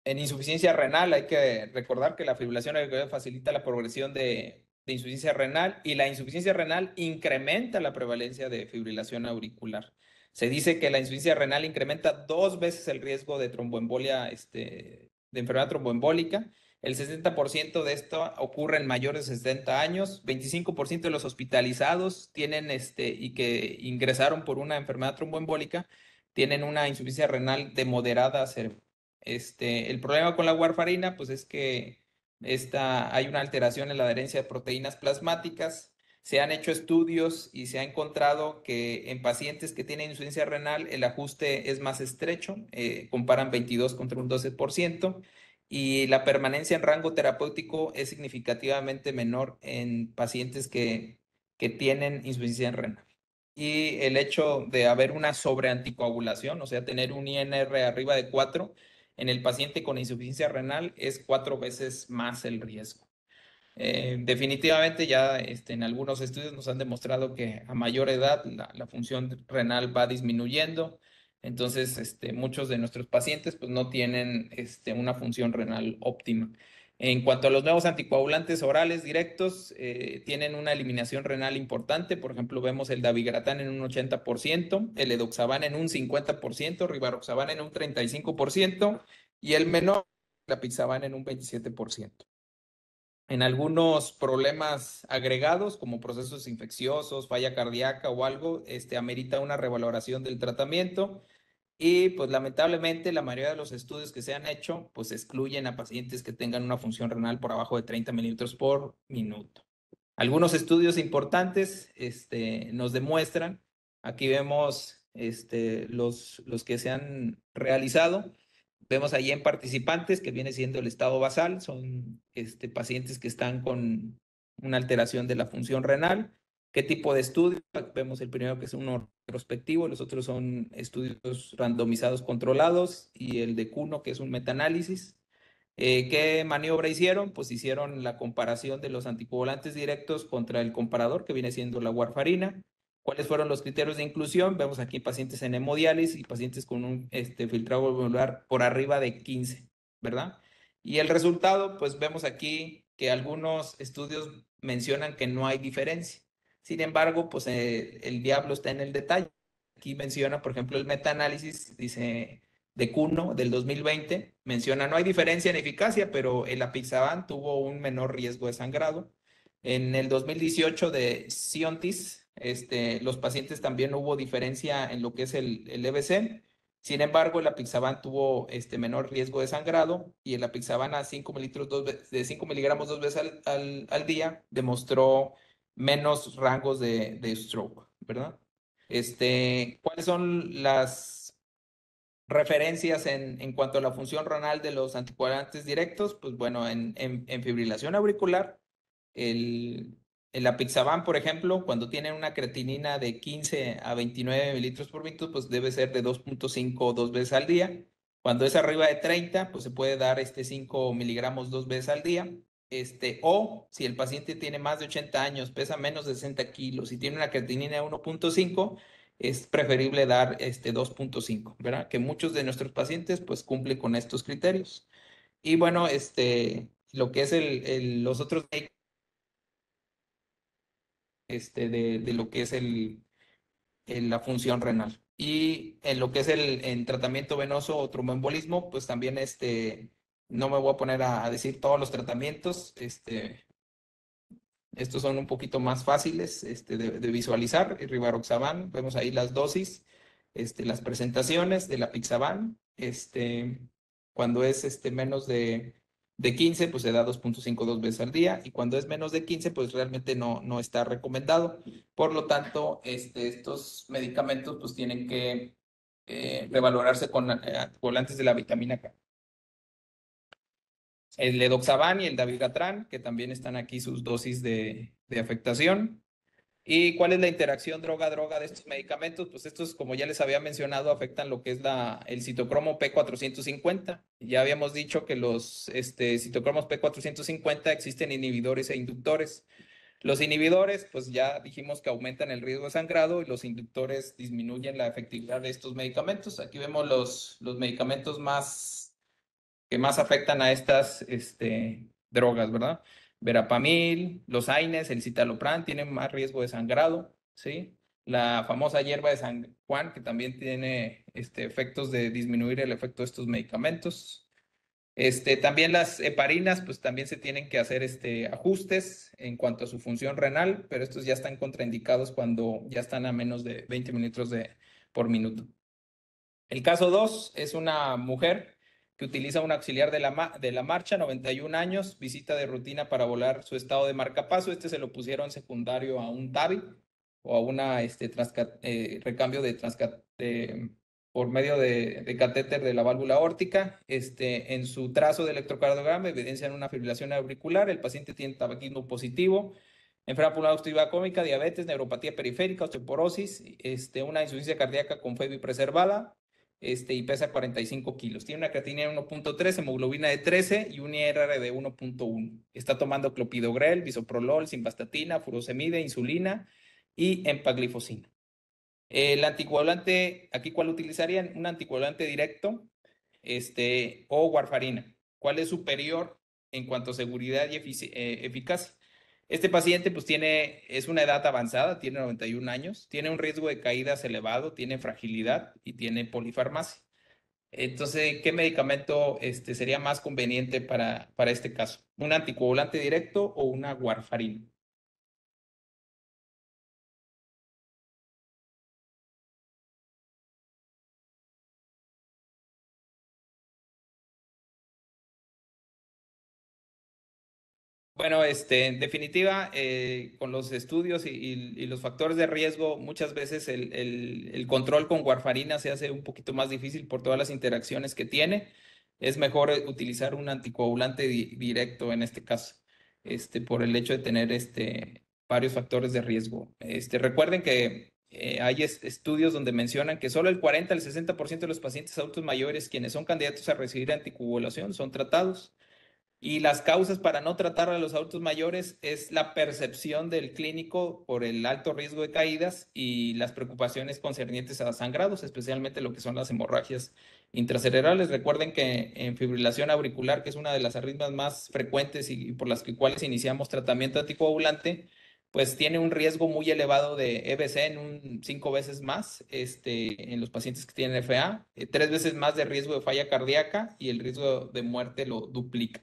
en insuficiencia renal hay que recordar que la fibrilación auricular facilita la progresión de insuficiencia renal y la insuficiencia renal incrementa la prevalencia de fibrilación auricular. Se dice que la insuficiencia renal incrementa 2 veces el riesgo de tromboembolia, de enfermedad tromboembólica. El 60% de esto ocurre en mayores de 60 años. 25% de los hospitalizados tienen, y que ingresaron por una enfermedad tromboembólica tienen una insuficiencia renal de moderada a severa. El problema con la warfarina, pues es que hay una alteración en la adherencia de proteínas plasmáticas. Se han hecho estudios y se ha encontrado que en pacientes que tienen insuficiencia renal el ajuste es más estrecho, comparan 22 contra un 12%, y la permanencia en rango terapéutico es significativamente menor en pacientes que tienen insuficiencia renal. Y el hecho de haber una sobreanticoagulación, o sea, tener un INR arriba de 4, en el paciente con insuficiencia renal es 4 veces más el riesgo. Definitivamente ya en algunos estudios nos han demostrado que a mayor edad la función renal va disminuyendo. Entonces, muchos de nuestros pacientes pues no tienen una función renal óptima. En cuanto a los nuevos anticoagulantes orales directos, tienen una eliminación renal importante. Por ejemplo, vemos el dabigatran en un 80%, el edoxaban en un 50%, rivaroxaban en un 35% y el menor, la pixaban en un 27%. En algunos problemas agregados, como procesos infecciosos, falla cardíaca o algo, amerita una revaloración del tratamiento. Y pues lamentablemente la mayoría de los estudios que se han hecho, pues excluyen a pacientes que tengan una función renal por abajo de 30 mililitros por minuto. Algunos estudios importantes, nos demuestran, aquí vemos, los que se han realizado. Vemos ahí en participantes que viene siendo el estado basal, son pacientes que están con una alteración de la función renal. ¿Qué tipo de estudio? Vemos el primero que es uno retrospectivo, los otros son estudios randomizados controlados y el de Cuno que es un metaanálisis. ¿Qué maniobra hicieron? Pues hicieron la comparación de los anticoagulantes directos contra el comparador que viene siendo la warfarina. ¿Cuáles fueron los criterios de inclusión? Vemos aquí pacientes en hemodiálisis y pacientes con un filtrado glomerular por arriba de 15, ¿verdad? Y el resultado, pues vemos aquí que algunos estudios mencionan que no hay diferencia. Sin embargo, pues el diablo está en el detalle. Aquí menciona, por ejemplo, el metaanálisis, dice de Cuno del 2020, menciona no hay diferencia en eficacia, pero el apixaban tuvo un menor riesgo de sangrado. En el 2018 de Siontis, los pacientes también hubo diferencia en lo que es el EBC. Sin embargo, el apixaban tuvo menor riesgo de sangrado y el apixaban a 5 mililitros de 5 miligramos 2 veces al día demostró menos rangos de stroke, ¿verdad? ¿Cuáles son las referencias en cuanto a la función renal de los anticoagulantes directos? Pues bueno, en fibrilación auricular, el apixaban, por ejemplo, cuando tiene una creatinina de 15 a 29 mililitros por minuto, pues debe ser de 2.5 o 2 veces al día. Cuando es arriba de 30, pues se puede dar 5 miligramos 2 veces al día. O si el paciente tiene más de 80 años, pesa menos de 60 kilos y tiene una creatinina de 1.5, es preferible dar 2.5, ¿verdad? Que muchos de nuestros pacientes pues cumplen con estos criterios. Y bueno, lo que es los otros de lo que es la función renal. Y en lo que es el tratamiento venoso o tromboembolismo, pues también no me voy a poner a decir todos los tratamientos, estos son un poquito más fáciles de visualizar. El Rivaroxaban, vemos ahí las dosis, las presentaciones de la Pixaban. Cuando es menos de 15, pues se da 2.5 2 veces al día. Y cuando es menos de 15, pues realmente no está recomendado. Por lo tanto, estos medicamentos pues tienen que revalorarse con volantes de la vitamina K. El Edoxaban y el Dabigatran, que también están aquí sus dosis de afectación. ¿Y cuál es la interacción droga-droga de estos medicamentos? Pues estos, como ya les había mencionado, afectan lo que es el citocromo P450. Ya habíamos dicho que los citocromos P450 existen inhibidores e inductores. Los inhibidores, pues ya dijimos que aumentan el riesgo de sangrado y los inductores disminuyen la efectividad de estos medicamentos. Aquí vemos los medicamentos que más afectan a estas drogas, ¿verdad? Verapamil, los AINES, el citalopram tienen más riesgo de sangrado, ¿sí? La famosa hierba de San Juan, que también tiene efectos de disminuir el efecto de estos medicamentos. También las heparinas, pues también se tienen que hacer ajustes en cuanto a su función renal, pero estos ya están contraindicados cuando ya están a menos de 20 minutos por minuto. El caso 2 es una mujer que utiliza un auxiliar de la marcha, 91 años, visita de rutina para volar su estado de marcapaso. Se lo pusieron secundario a un TAVI o a una recambio por medio de catéter de la válvula aórtica. En su trazo de electrocardiograma evidencian una fibrilación auricular. El paciente tiene tabaquismo positivo, enfermedad pulmonar obstructiva crónica, diabetes, neuropatía periférica, osteoporosis, una insuficiencia cardíaca con FEBI preservada, y pesa 45 kilos. Tiene una creatinina de 1.3, hemoglobina de 13 y un IRR de 1.1. Está tomando clopidogrel, bisoprolol, simvastatina, furosemide, insulina y empaglifosina. El anticoagulante, aquí ¿cuál utilizarían? Un anticoagulante directo, o warfarina. ¿Cuál es superior en cuanto a seguridad y eficacia? Este paciente pues es una edad avanzada, tiene 91 años, tiene un riesgo de caídas elevado, tiene fragilidad y tiene polifarmacia. Entonces, ¿qué medicamento sería más conveniente para este caso? ¿Un anticoagulante directo o una warfarina? Bueno, en definitiva, con los estudios y los factores de riesgo, muchas veces el control con warfarina se hace un poquito más difícil por todas las interacciones que tiene. Es mejor utilizar un anticoagulante directo en este caso, por el hecho de tener varios factores de riesgo. Recuerden que hay estudios donde mencionan que solo el 40 al 60% de los pacientes adultos mayores quienes son candidatos a recibir anticoagulación son tratados. Y las causas para no tratar a los adultos mayores es la percepción del clínico por el alto riesgo de caídas y las preocupaciones concernientes a sangrados, especialmente lo que son las hemorragias intracerebrales. Recuerden que en fibrilación auricular, que es una de las arritmias más frecuentes y por las cuales iniciamos tratamiento anticoagulante, pues tiene un riesgo muy elevado de EBC en 5 veces más en los pacientes que tienen FA, 3 veces más de riesgo de falla cardíaca y el riesgo de muerte lo duplica.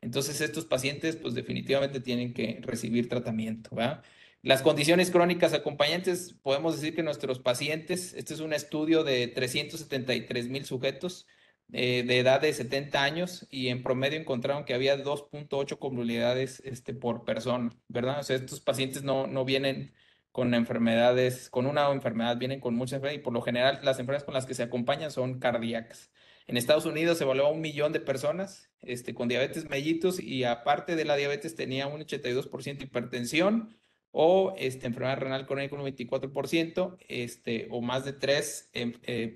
Entonces, estos pacientes, pues definitivamente tienen que recibir tratamiento, ¿verdad? Las condiciones crónicas acompañantes, podemos decir que nuestros pacientes, este es un estudio de 373,000 sujetos de edad de 70 años y en promedio encontraron que había 2.8 comorbilidades por persona, ¿verdad? O sea, estos pacientes no vienen con enfermedades, con una enfermedad, vienen con muchas enfermedades y por lo general las enfermedades con las que se acompañan son cardíacas. En Estados Unidos se evaluó a 1 millón de personas con diabetes mellitus y aparte de la diabetes tenía un 82% hipertensión o enfermedad renal crónica un 24%, o más de 3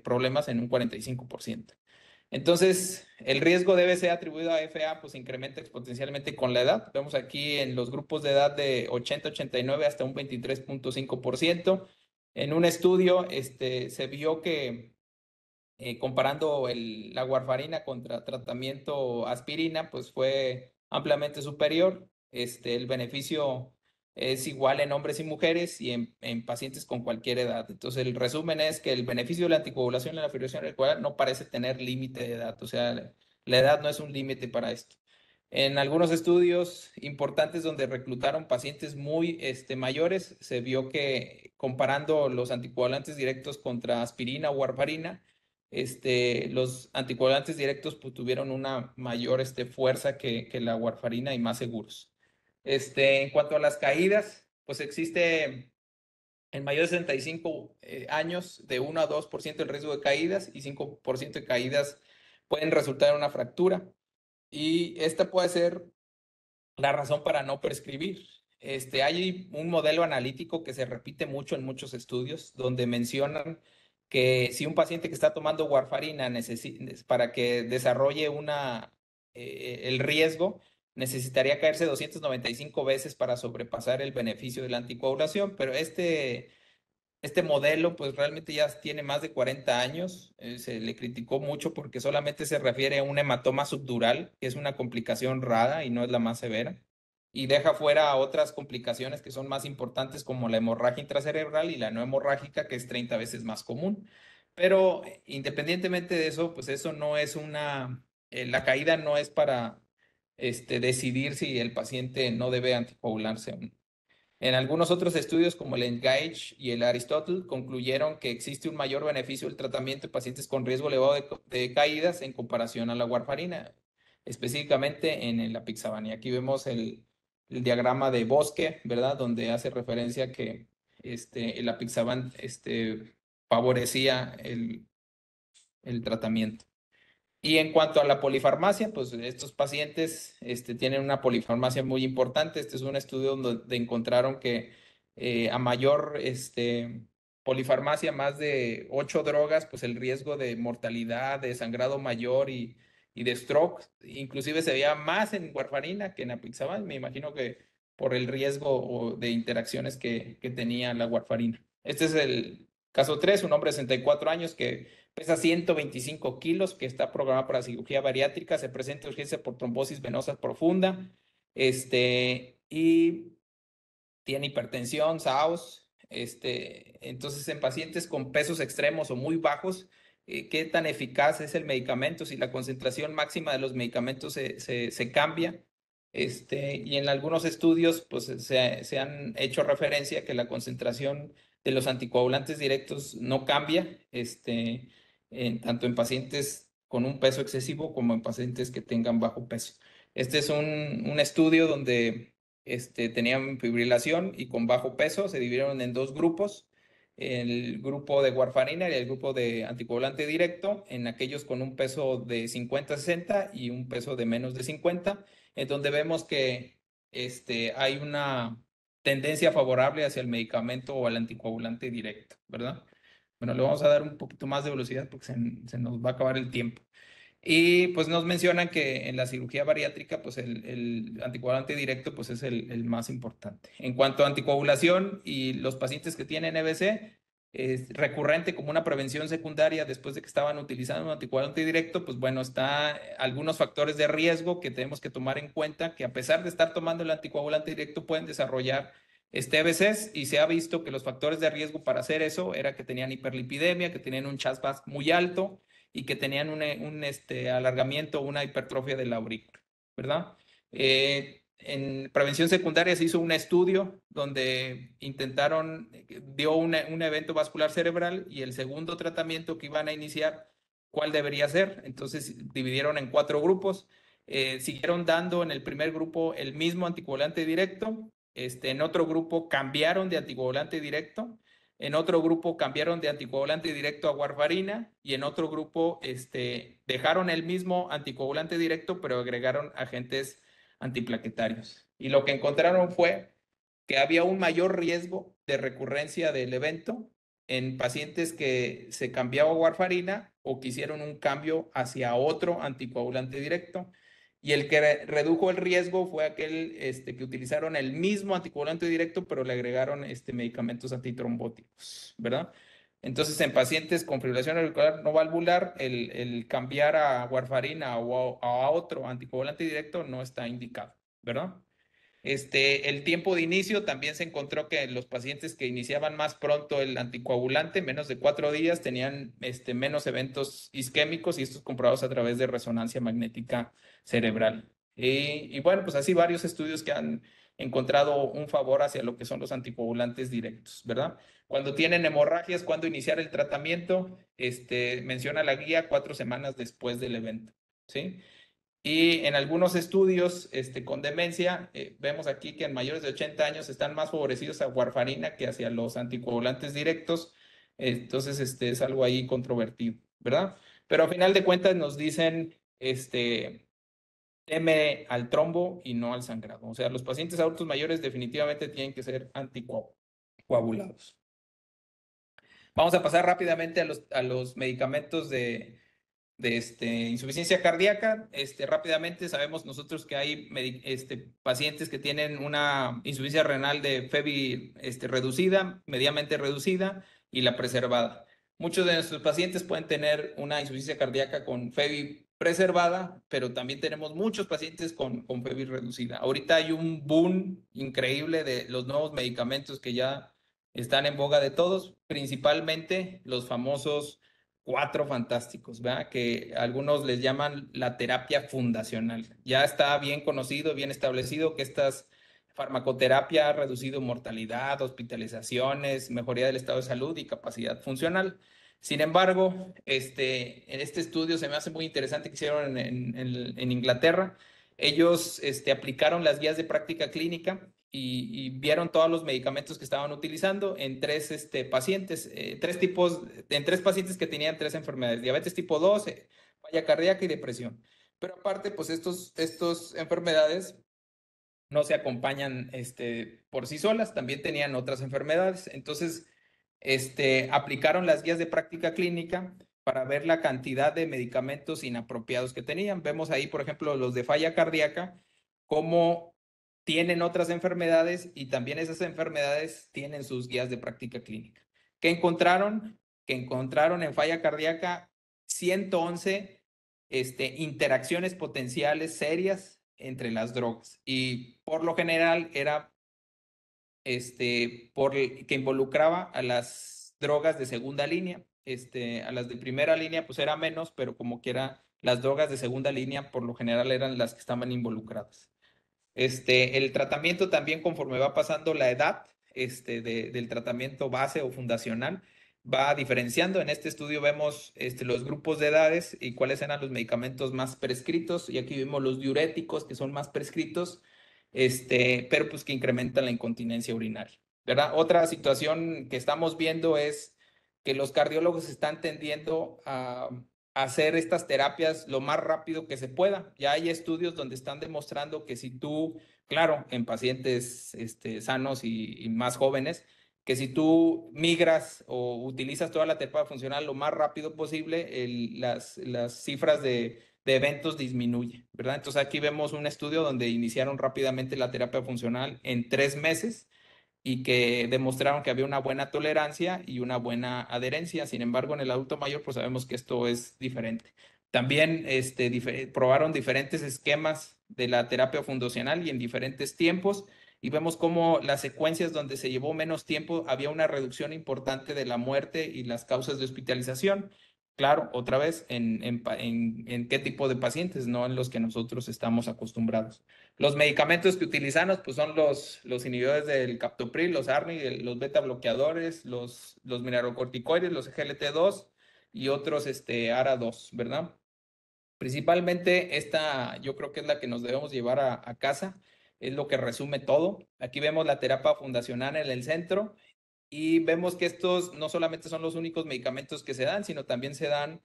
problemas en un 45%. Entonces, el riesgo debe ser atribuido a FA, pues incrementa exponencialmente con la edad. Vemos aquí en los grupos de edad de 80-89 hasta un 23.5%. En un estudio se vio que comparando la warfarina contra tratamiento aspirina, pues fue ampliamente superior. El beneficio es igual en hombres y mujeres y en pacientes con cualquier edad. Entonces, el resumen es que el beneficio de la anticoagulación en la fibrilación auricular no parece tener límite de edad. O sea, la edad no es un límite para esto. En algunos estudios importantes donde reclutaron pacientes muy mayores, se vio que comparando los anticoagulantes directos contra aspirina o warfarina, los anticoagulantes directos pues, tuvieron una mayor fuerza que la warfarina y más seguros. En cuanto a las caídas, pues existe en mayores de 65 años de 1 a 2% el riesgo de caídas y 5% de caídas pueden resultar en una fractura. Y esta puede ser la razón para no prescribir. Hay un modelo analítico que se repite mucho en muchos estudios donde mencionan que si un paciente que está tomando warfarina para que desarrolle el riesgo, necesitaría caerse 295 veces para sobrepasar el beneficio de la anticoagulación, pero este modelo pues realmente ya tiene más de 40 años, se le criticó mucho porque solamente se refiere a un hematoma subdural, que es una complicación rara y no es la más severa, y deja fuera otras complicaciones que son más importantes como la hemorragia intracerebral y la no hemorrágica, que es 30 veces más común. Pero independientemente de eso, pues eso no es la caída no es para decidir si el paciente no debe anticoagularse o no. En algunos otros estudios, como el Engage y el Aristotle, concluyeron que existe un mayor beneficio del tratamiento de pacientes con riesgo elevado de caídas en comparación a la warfarina, específicamente en el apixaban. Y aquí vemos el diagrama de Bosque, ¿verdad? Donde hace referencia que el apixaban favorecía el tratamiento. Y en cuanto a la polifarmacia, pues estos pacientes tienen una polifarmacia muy importante. Este es un estudio donde encontraron que a mayor polifarmacia, más de 8 drogas, pues el riesgo de mortalidad, de sangrado mayor y de stroke, inclusive se veía más en warfarina que en apixaban. Me imagino que por el riesgo de interacciones que tenía la warfarina. Este es el caso 3, un hombre de 64 años que pesa 125 kilos, que está programado para cirugía bariátrica, se presenta urgencia por trombosis venosa profunda, y tiene hipertensión, SAOS. Entonces, en pacientes con pesos extremos o muy bajos, ¿qué tan eficaz es el medicamento? Si la concentración máxima de los medicamentos se cambia. Y en algunos estudios, pues se han hecho referencia que la concentración de los anticoagulantes directos no cambia, tanto en pacientes con un peso excesivo como en pacientes que tengan bajo peso. Este es un estudio donde tenían fibrilación y con bajo peso, se dividieron en dos grupos, el grupo de warfarina y el grupo de anticoagulante directo, en aquellos con un peso de 50-60 y un peso de menos de 50, en donde vemos que hay una tendencia favorable hacia el medicamento o al anticoagulante directo, ¿verdad? Bueno, le vamos a dar un poquito más de velocidad porque se nos va a acabar el tiempo. Y pues nos mencionan que en la cirugía bariátrica, pues el anticoagulante directo pues es el más importante. En cuanto a anticoagulación y los pacientes que tienen EBC, es recurrente como una prevención secundaria después de que estaban utilizando un anticoagulante directo, pues bueno, está algunos factores de riesgo que tenemos que tomar en cuenta, que a pesar de estar tomando el anticoagulante directo pueden desarrollar EBCs, y se ha visto que los factores de riesgo para hacer eso era que tenían hiperlipidemia, que tenían un CHA2 muy alto, y que tenían un alargamiento, una hipertrofia de la aurícula, ¿verdad? En prevención secundaria se hizo un estudio donde dio un evento vascular cerebral, y el segundo tratamiento que iban a iniciar, ¿cuál debería ser? Entonces dividieron en 4 grupos. Siguieron dando en el primer grupo el mismo anticoagulante directo. En otro grupo cambiaron de anticoagulante directo. En otro grupo cambiaron de anticoagulante directo a warfarina, y en otro grupo dejaron el mismo anticoagulante directo, pero agregaron agentes antiplaquetarios. Y lo que encontraron fue que había un mayor riesgo de recurrencia del evento en pacientes que se cambiaba a warfarina o que hicieron un cambio hacia otro anticoagulante directo. Y el que redujo el riesgo fue aquel que utilizaron el mismo anticoagulante directo, pero le agregaron medicamentos antitrombóticos, ¿verdad? Entonces, en pacientes con fibrilación auricular no valvular, el cambiar a warfarina o a otro anticoagulante directo no está indicado, ¿verdad? El tiempo de inicio también se encontró que los pacientes que iniciaban más pronto el anticoagulante, menos de 4 días, tenían menos eventos isquémicos y estos comprobados a través de resonancia magnética cerebral. Y bueno, pues así varios estudios que han encontrado un favor hacia lo que son los anticoagulantes directos, ¿verdad? Cuando tienen hemorragias, cuando iniciar el tratamiento, menciona la guía 4 semanas después del evento, ¿sí? Y en algunos estudios con demencia, vemos aquí que en mayores de 80 años están más favorecidos a warfarina que hacia los anticoagulantes directos. Entonces, es algo ahí controvertido, ¿verdad? Pero a final de cuentas nos dicen, teme al trombo y no al sangrado. O sea, los pacientes adultos mayores definitivamente tienen que ser anticoagulados. Vamos a pasar rápidamente a los medicamentos de insuficiencia cardíaca. Rápidamente sabemos nosotros que hay pacientes que tienen una insuficiencia renal de FEBI reducida, mediamente reducida y la preservada. Muchos de nuestros pacientes pueden tener una insuficiencia cardíaca con FEBI preservada, pero también tenemos muchos pacientes con FEBI reducida. Ahorita hay un boom increíble de los nuevos medicamentos que ya están en boga de todos, principalmente los famosos cuatro fantásticos, ¿verdad? Que algunos les llaman la terapia fundacional. Ya está bien conocido, bien establecido que estas farmacoterapia ha reducido mortalidad, hospitalizaciones, mejoría del estado de salud y capacidad funcional. Sin embargo, en este estudio se me hace muy interesante que hicieron en Inglaterra. Ellos aplicaron las guías de práctica clínica y vieron todos los medicamentos que estaban utilizando en tres pacientes, en tres pacientes que tenían tres enfermedades: diabetes tipo 2, falla cardíaca y depresión. Pero aparte, pues estos enfermedades no se acompañan por sí solas, también tenían otras enfermedades. Entonces, aplicaron las guías de práctica clínica para ver la cantidad de medicamentos inapropiados que tenían. Vemos ahí, por ejemplo, los de falla cardíaca, cómo tienen otras enfermedades y también esas enfermedades tienen sus guías de práctica clínica. ¿Qué encontraron? Que encontraron en falla cardíaca 111 interacciones potenciales serias entre las drogas, y por lo general era que involucraba a las drogas de segunda línea. A las de primera línea pues era menos, pero como quiera las drogas de segunda línea por lo general eran las que estaban involucradas. El tratamiento también, conforme va pasando la edad del tratamiento base o fundacional, va diferenciando. En este estudio vemos los grupos de edades y cuáles eran los medicamentos más prescritos, y aquí vemos los diuréticos que son más prescritos, pero pues que incrementan la incontinencia urinaria, ¿verdad? Otra situación que estamos viendo es que los cardiólogos están tendiendo a hacer estas terapias lo más rápido que se pueda. Ya hay estudios donde están demostrando que si tú, claro, en pacientes sanos y más jóvenes, que si tú migras o utilizas toda la terapia funcional lo más rápido posible, las cifras de eventos disminuyen, ¿verdad? Entonces aquí vemos un estudio donde iniciaron rápidamente la terapia funcional en 3 meses y que demostraron que había una buena tolerancia y una buena adherencia. Sin embargo, en el adulto mayor, pues sabemos que esto es diferente. También probaron diferentes esquemas de la terapia fundacional y en diferentes tiempos, y vemos cómo las secuencias donde se llevó menos tiempo había una reducción importante de la muerte y las causas de hospitalización. Claro, otra vez, en qué tipo de pacientes, no en los que nosotros estamos acostumbrados. Los medicamentos que utilizamos pues son los inhibidores del captopril, los ARNI, los beta bloqueadores, los mineralocorticoides, los GLT2 y otros ARA2, ¿verdad? Principalmente esta yo creo que es la que nos debemos llevar a casa, es lo que resume todo. Aquí vemos la terapia fundacional en el centro y vemos que estos no solamente son los únicos medicamentos que se dan, sino también se dan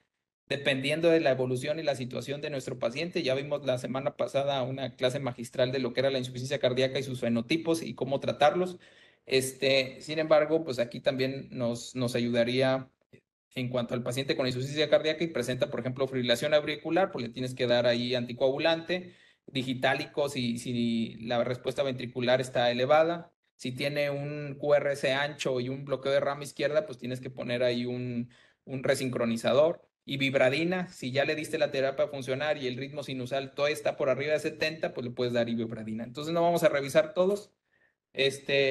dependiendo de la evolución y la situación de nuestro paciente. Ya vimos la semana pasada una clase magistral de lo que era la insuficiencia cardíaca y sus fenotipos y cómo tratarlos. Sin embargo, pues aquí también nos ayudaría en cuanto al paciente con insuficiencia cardíaca y presenta, por ejemplo, fibrilación auricular, pues le tienes que dar ahí anticoagulante, digitálico si la respuesta ventricular está elevada. Si tiene un QRS ancho y un bloqueo de rama izquierda, pues tienes que poner ahí un resincronizador. Y vibradina, si ya le diste la terapia funcional y el ritmo sinusal todo está por arriba de 70, pues le puedes dar vibradina. Entonces no vamos a revisar todos.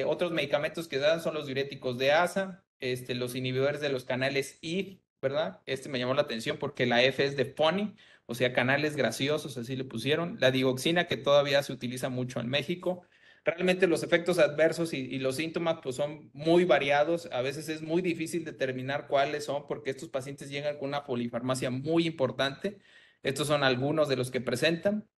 Otros medicamentos que dan son los diuréticos de ASA, los inhibidores de los canales I, ¿verdad? Me llamó la atención porque la F es de funny, o sea, canales graciosos, así le pusieron. La digoxina, que todavía se utiliza mucho en México. Realmente los efectos adversos y los síntomas pues son muy variados. A veces es muy difícil determinar cuáles son porque estos pacientes llegan con una polifarmacia muy importante. Estos son algunos de los que presentan.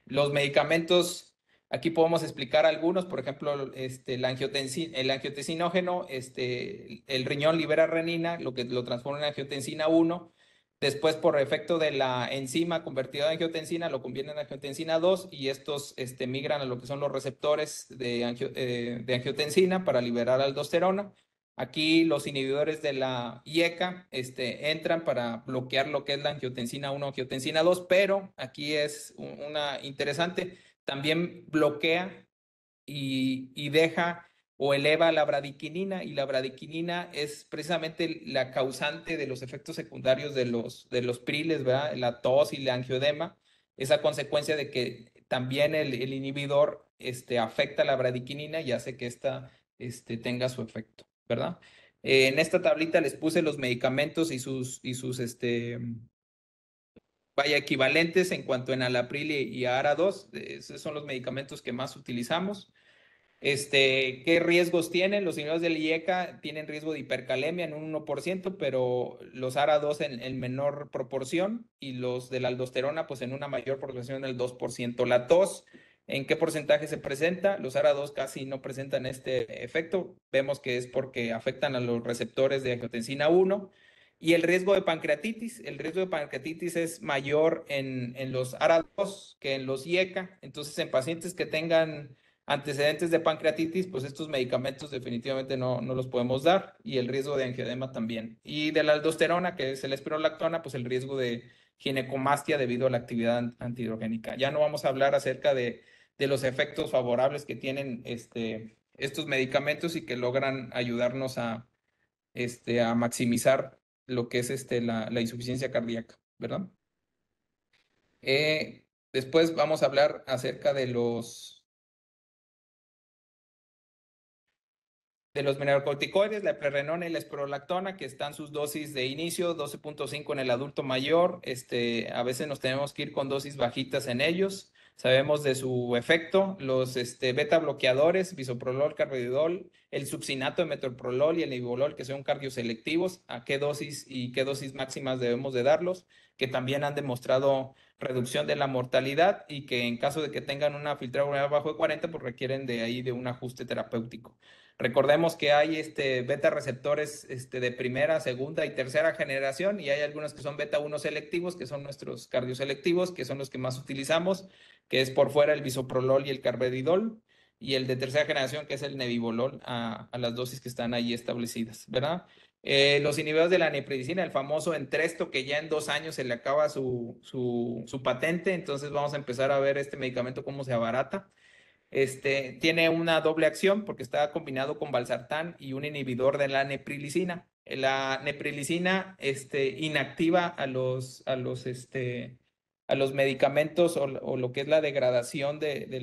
Los medicamentos, aquí podemos explicar algunos, por ejemplo, el angiotensinógeno, el riñón libera renina, lo que lo transforma en angiotensina 1. Después, por efecto de la enzima convertida en angiotensina, lo convierte en angiotensina 2 y estos migran a lo que son los receptores de angiotensina para liberar aldosterona. Aquí los inhibidores de la IECA entran para bloquear lo que es la angiotensina 1, angiotensina 2, pero aquí es una interesante, también bloquea y deja o eleva la bradiquinina, y la bradiquinina es precisamente la causante de los efectos secundarios de los priles, ¿verdad? La tos y la angioedema, esa consecuencia de que también el inhibidor afecta la bradiquinina y hace que esta tenga su efecto, ¿verdad? En esta tablita les puse los medicamentos y sus vaya, equivalentes en cuanto en Alapril y ARA2. Esos son los medicamentos que más utilizamos. ¿Qué riesgos tienen? Los inhibidores del IECA tienen riesgo de hipercalemia en un 1%, pero los ARA2 en menor proporción y los de la aldosterona pues en una mayor proporción del 2%. La tos, ¿en qué porcentaje se presenta? Los ARA2 casi no presentan este efecto. Vemos que es porque afectan a los receptores de angiotensina 1. Y el riesgo de pancreatitis es mayor en los ARA2 que en los IECA. Entonces, en pacientes que tengan antecedentes de pancreatitis, pues estos medicamentos definitivamente no los podemos dar, y el riesgo de angioedema también. Y de la aldosterona, que es el espirolactona, pues el riesgo de ginecomastia debido a la actividad antihidrogénica. Ya no vamos a hablar acerca de los efectos favorables que tienen estos medicamentos y que logran ayudarnos a maximizar lo que es la insuficiencia cardíaca, ¿verdad? Después vamos a hablar acerca de los mineralocorticoides, la eplerenona y la espirolactona, que están sus dosis de inicio, 12.5 en el adulto mayor. A veces nos tenemos que ir con dosis bajitas en ellos. Sabemos de su efecto, los beta bloqueadores, bisoprolol, carvedilol, el succinato de metoprolol y el nebivolol, que son cardioselectivos, a qué dosis y qué dosis máximas debemos de darlos, que también han demostrado reducción de la mortalidad y que en caso de que tengan una filtrado bajo de 40, pues requieren de ahí de un ajuste terapéutico. Recordemos que hay beta receptores de primera, segunda y tercera generación, y hay algunos que son beta 1 selectivos, que son nuestros cardioselectivos, que son los que más utilizamos, que es por fuera el bisoprolol y el carvedilol, y el de tercera generación, que es el nebivolol, a las dosis que están ahí establecidas, ¿verdad? Los inhibidores de la neprilicina, el famoso Entresto, que ya en 2 años se le acaba su patente, entonces vamos a empezar a ver este medicamento cómo se abarata. Tiene una doble acción porque está combinado con valsartán y un inhibidor de la neprilicina. La neprilicina inactiva a los medicamentos o lo que es la degradación de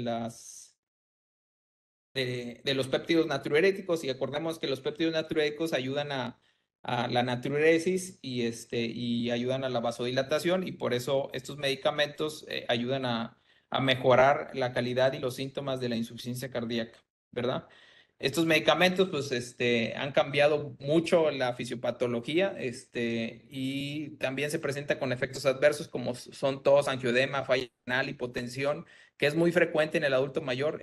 los péptidos natriuréticos, y acordemos que los péptidos natriuréticos ayudan a la natriuresis y ayudan a la vasodilatación, y por eso estos medicamentos ayudan a mejorar la calidad y los síntomas de la insuficiencia cardíaca, ¿verdad? Estos medicamentos pues han cambiado mucho la fisiopatología y también se presenta con efectos adversos como son tos, angioedema, falla renal, hipotensión, que es muy frecuente en el adulto mayor,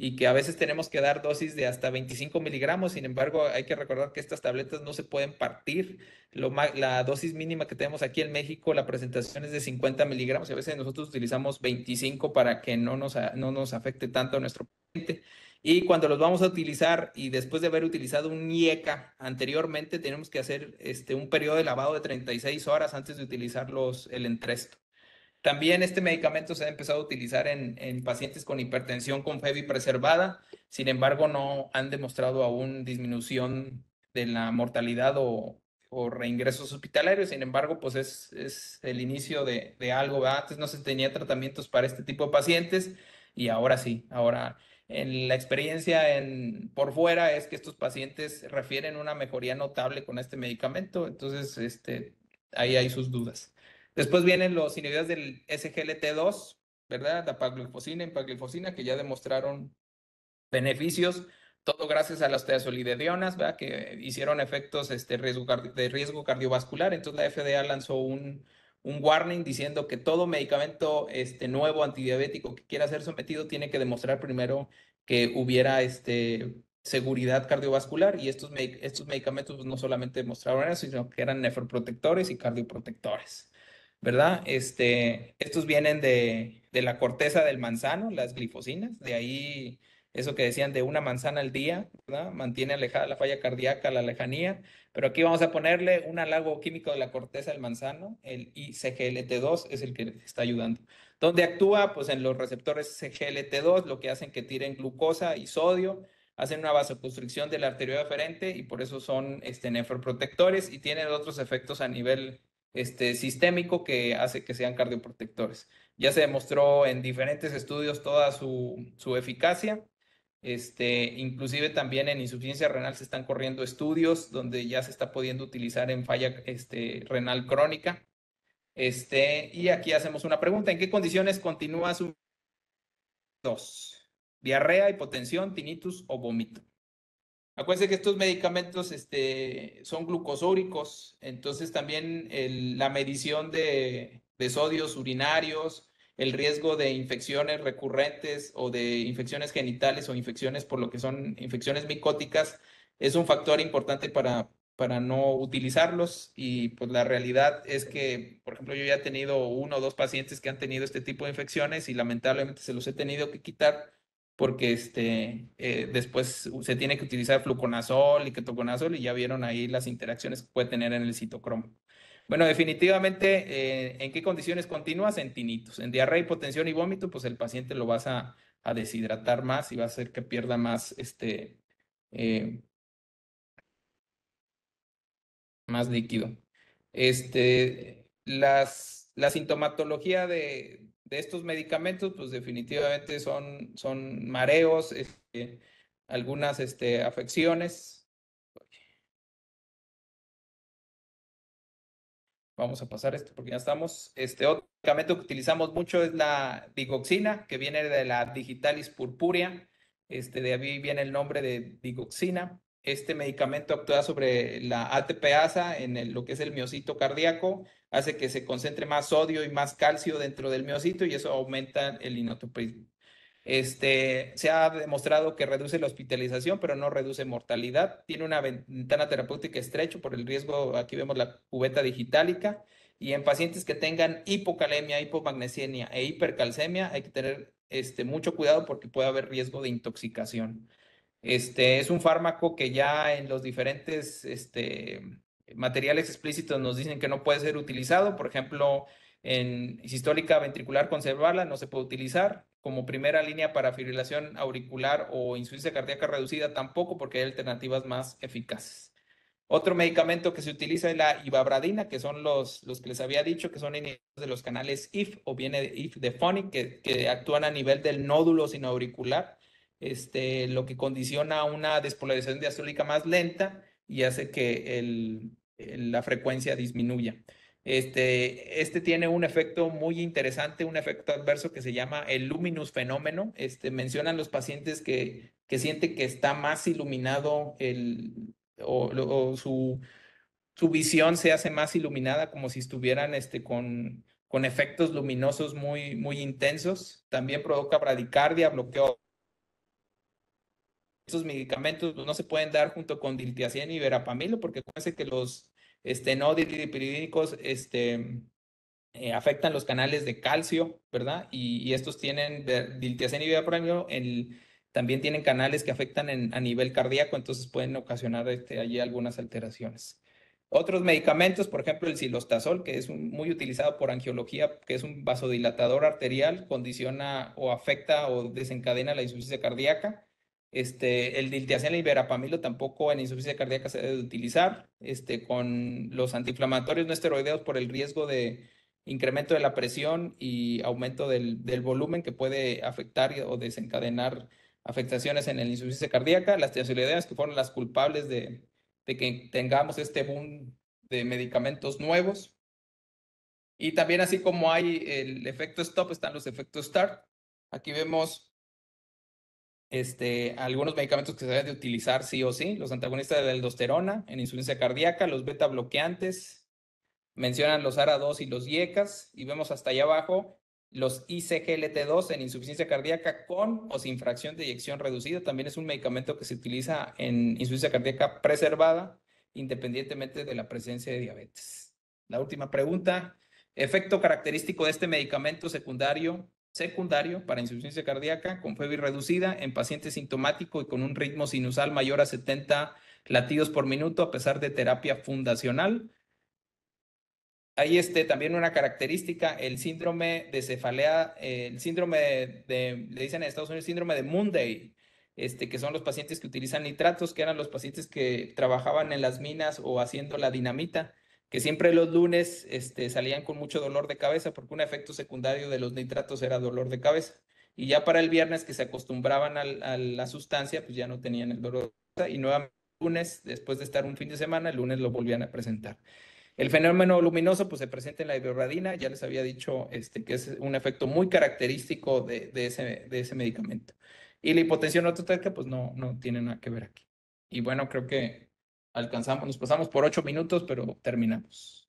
y que a veces tenemos que dar dosis de hasta 25 miligramos. Sin embargo, hay que recordar que estas tabletas no se pueden partir. La dosis mínima que tenemos aquí en México, la presentación es de 50 miligramos, y a veces nosotros utilizamos 25 para que no nos afecte tanto a nuestro paciente. Y cuando los vamos a utilizar y después de haber utilizado un IECA anteriormente, tenemos que hacer un periodo de lavado de 36 horas antes de utilizar el Entresto. También este medicamento se ha empezado a utilizar en pacientes con hipertensión con FEBI preservada. Sin embargo, no han demostrado aún disminución de la mortalidad o reingresos hospitalarios. Sin embargo, pues es el inicio de algo, ¿verdad? Antes no se tenía tratamientos para este tipo de pacientes y ahora sí. Ahora, en la experiencia por fuera es que estos pacientes refieren una mejoría notable con este medicamento. Entonces, ahí hay sus dudas. Después vienen los inhibidores del SGLT2, ¿verdad? Dapaglifosina, empaglifosina, que ya demostraron beneficios, todo gracias a las teazolidedionas, ¿verdad? Que hicieron efectos de riesgo cardiovascular. Entonces la FDA lanzó un warning diciendo que todo medicamento nuevo antidiabético que quiera ser sometido tiene que demostrar primero que hubiera seguridad cardiovascular, y estos medicamentos pues, no solamente demostraron eso, sino que eran nefroprotectores y cardioprotectores. ¿Verdad? Estos vienen de la corteza del manzano, las glifosinas, de ahí eso que decían de una manzana al día, ¿verdad? Mantiene alejada la falla cardíaca, la lejanía, pero aquí vamos a ponerle un halago químico de la corteza del manzano, el ICGLT2 es el que está ayudando. ¿Dónde actúa? Pues en los receptores CGLT2, lo que hacen que tiren glucosa y sodio, hacen una vasoconstricción de la arteriola deferente y por eso son nefroprotectores y tienen otros efectos a nivel sistémico que hace que sean cardioprotectores. Ya se demostró en diferentes estudios toda su eficacia. Inclusive también en insuficiencia renal se están corriendo estudios donde ya se está pudiendo utilizar en falla renal crónica. Y aquí hacemos una pregunta: ¿en qué condiciones continúa su 2? Diarrea, hipotensión, tinnitus o vómito. Acuérdense que estos medicamentos son glucosúricos, entonces también la medición de sodios urinarios, el riesgo de infecciones recurrentes o de infecciones genitales o infecciones por lo que son infecciones micóticas, es un factor importante para no utilizarlos. Y pues la realidad es que, por ejemplo, yo ya he tenido 1 o 2 pacientes que han tenido este tipo de infecciones y lamentablemente se los he tenido que quitar porque después se tiene que utilizar fluconazol y ketoconazol y ya vieron ahí las interacciones que puede tener en el citocromo. Bueno, definitivamente, ¿en qué condiciones continuas? En tinnitus. En diarrea, hipotensión y vómito, pues el paciente lo vas a deshidratar más y va a hacer que pierda más, eh, más líquido. La sintomatología de estos medicamentos, pues definitivamente son mareos, algunas afecciones. Vamos a pasar esto porque ya estamos. Otro medicamento que utilizamos mucho es la digoxina, que viene de la Digitalis purpurea. De ahí viene el nombre de digoxina. Este medicamento actúa sobre la ATPasa en lo que es el miocito cardíaco, hace que se concentre más sodio y más calcio dentro del miocito y eso aumenta el inotroprismo. Se ha demostrado que reduce la hospitalización, pero no reduce mortalidad. Tiene una ventana terapéutica estrecha por el riesgo, aquí vemos la cubeta digitálica, y en pacientes que tengan hipocalemia, hipomagnesemia e hipercalcemia hay que tener mucho cuidado porque puede haber riesgo de intoxicación. Es un fármaco que ya en los diferentes materiales explícitos nos dicen que no puede ser utilizado. Por ejemplo, en sistólica ventricular conservada no se puede utilizar. Como primera línea para fibrilación auricular o insuficiencia cardíaca reducida tampoco, porque hay alternativas más eficaces. Otro medicamento que se utiliza es la ivabradina, que son los que les había dicho, que son inhibidores de los canales IF o viene de IF de Phonic, que actúan a nivel del nódulo sinoauricular, lo que condiciona una despolarización diastólica más lenta y hace que la frecuencia disminuya. Tiene un efecto muy interesante, un efecto adverso que se llama el luminous fenómeno. Mencionan los pacientes que sienten que está más iluminado o su visión se hace más iluminada, como si estuvieran con efectos luminosos muy, muy intensos. También provoca bradicardia, bloqueo. Estos medicamentos pues, no se pueden dar junto con diltiazem y verapamilo, porque acuérdense que los no dipidínicos afectan los canales de calcio, ¿verdad? Y estos tienen diltiazem y verapamilo. también tienen canales que afectan a nivel cardíaco, entonces pueden ocasionar allí algunas alteraciones. Otros medicamentos, por ejemplo, el cilostazol, que es muy utilizado por angiología, que es un vasodilatador arterial, condiciona o afecta o desencadena la insuficiencia cardíaca. El diltiazem y el verapamilo tampoco en insuficiencia cardíaca se debe de utilizar. Con los antiinflamatorios no esteroideos por el riesgo de incremento de la presión y aumento del volumen que puede afectar o desencadenar afectaciones en la insuficiencia cardíaca. Las tiazolidínas, que fueron las culpables de que tengamos este boom de medicamentos nuevos. Y también, así como hay el efecto stop, están los efectos start. Aquí vemos algunos medicamentos que se deben de utilizar sí o sí: los antagonistas de la aldosterona en insuficiencia cardíaca, los beta bloqueantes, mencionan los ARA2 y los IECAS, y vemos hasta allá abajo los ICGLT2 en insuficiencia cardíaca con o sin fracción de eyección reducida. También es un medicamento que se utiliza en insuficiencia cardíaca preservada, independientemente de la presencia de diabetes. La última pregunta: efecto característico de este medicamento secundario para insuficiencia cardíaca con fiebre reducida en paciente sintomático y con un ritmo sinusal mayor a 70 latidos por minuto a pesar de terapia fundacional. Hay también una característica: el síndrome de cefalea, el síndrome le dicen en Estados Unidos síndrome de Monday, que son los pacientes que utilizan nitratos, que eran los pacientes que trabajaban en las minas o haciendo la dinamita, que siempre los lunes salían con mucho dolor de cabeza porque un efecto secundario de los nitratos era dolor de cabeza. Y ya para el viernes, que se acostumbraban a la sustancia, pues ya no tenían el dolor de cabeza, y nuevamente el lunes, después de estar un fin de semana, el lunes lo volvían a presentar. El fenómeno luminoso pues se presenta en la ivermectina. Ya les había dicho que es un efecto muy característico de ese medicamento. Y la hipotensión ortostatica pues no tiene nada que ver aquí. Y bueno, creo que nos pasamos por 8 minutos, pero terminamos.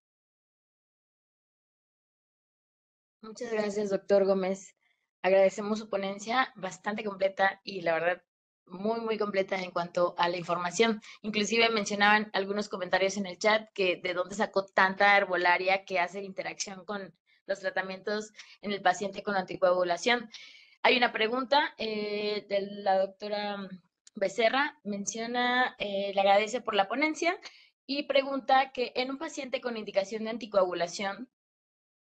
Muchas gracias, doctor Gómez. Agradecemos su ponencia bastante completa y la verdad muy, muy completa en cuanto a la información. Inclusive mencionaban algunos comentarios en el chat que de dónde sacó tanta herbolaria que hace interacción con los tratamientos en el paciente con anticoagulación. Hay una pregunta de la doctora Becerra, menciona, le agradece por la ponencia y pregunta que en un paciente con indicación de anticoagulación,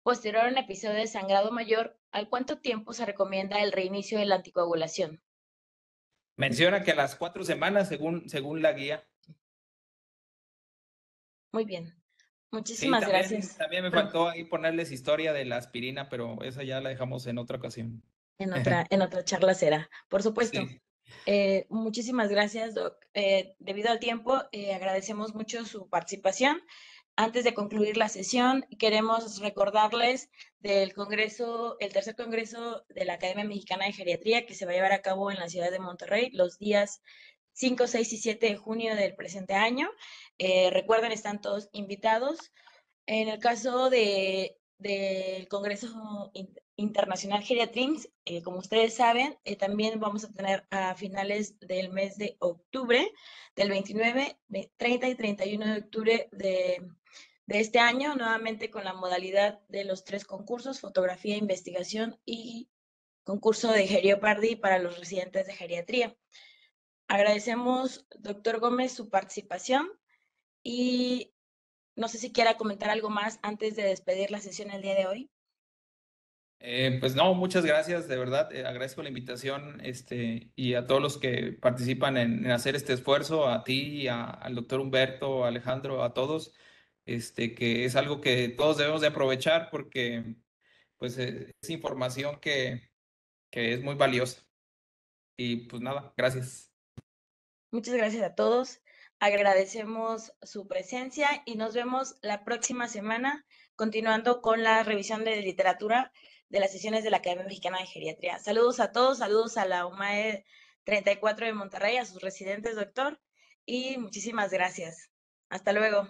posterior a un episodio de sangrado mayor, ¿al cuánto tiempo se recomienda el reinicio de la anticoagulación? Menciona que a las 4 semanas, según la guía. Muy bien. Sí, Muchísimas también, gracias. también me faltó ahí ponerles historia de la aspirina, pero esa ya la dejamos en otra ocasión. En otra charla será, por supuesto. Sí. Muchísimas gracias, Doc. Debido al tiempo, agradecemos mucho su participación. Antes de concluir la sesión, queremos recordarles del Congreso, el tercer Congreso de la Academia Mexicana de Geriatría, que se va a llevar a cabo en la ciudad de Monterrey los días 5, 6 y 7 de junio del presente año. Recuerden, están todos invitados. En el caso del Congreso Internacional Geriatrix, como ustedes saben, también vamos a tener a finales del mes de octubre, del 29, 30 y 31 de octubre de este año, nuevamente con la modalidad de los 3 concursos: fotografía, investigación y concurso de Geriopardy para los residentes de geriatría. Agradecemos, doctor Gómez, su participación y no sé si quiera comentar algo más antes de despedir la sesión el día de hoy. Pues no, muchas gracias, de verdad. Agradezco la invitación, y a todos los que participan en hacer este esfuerzo, a ti, al doctor Humberto, a Alejandro, a todos, que es algo que todos debemos de aprovechar porque pues es información que es muy valiosa. Y pues nada, gracias. Muchas gracias a todos. Agradecemos su presencia y nos vemos la próxima semana continuando con la revisión de literatura de las sesiones de la Academia Mexicana de Geriatría. Saludos a todos, saludos a la UMAE 34 de Monterrey, a sus residentes, doctor, y muchísimas gracias. Hasta luego.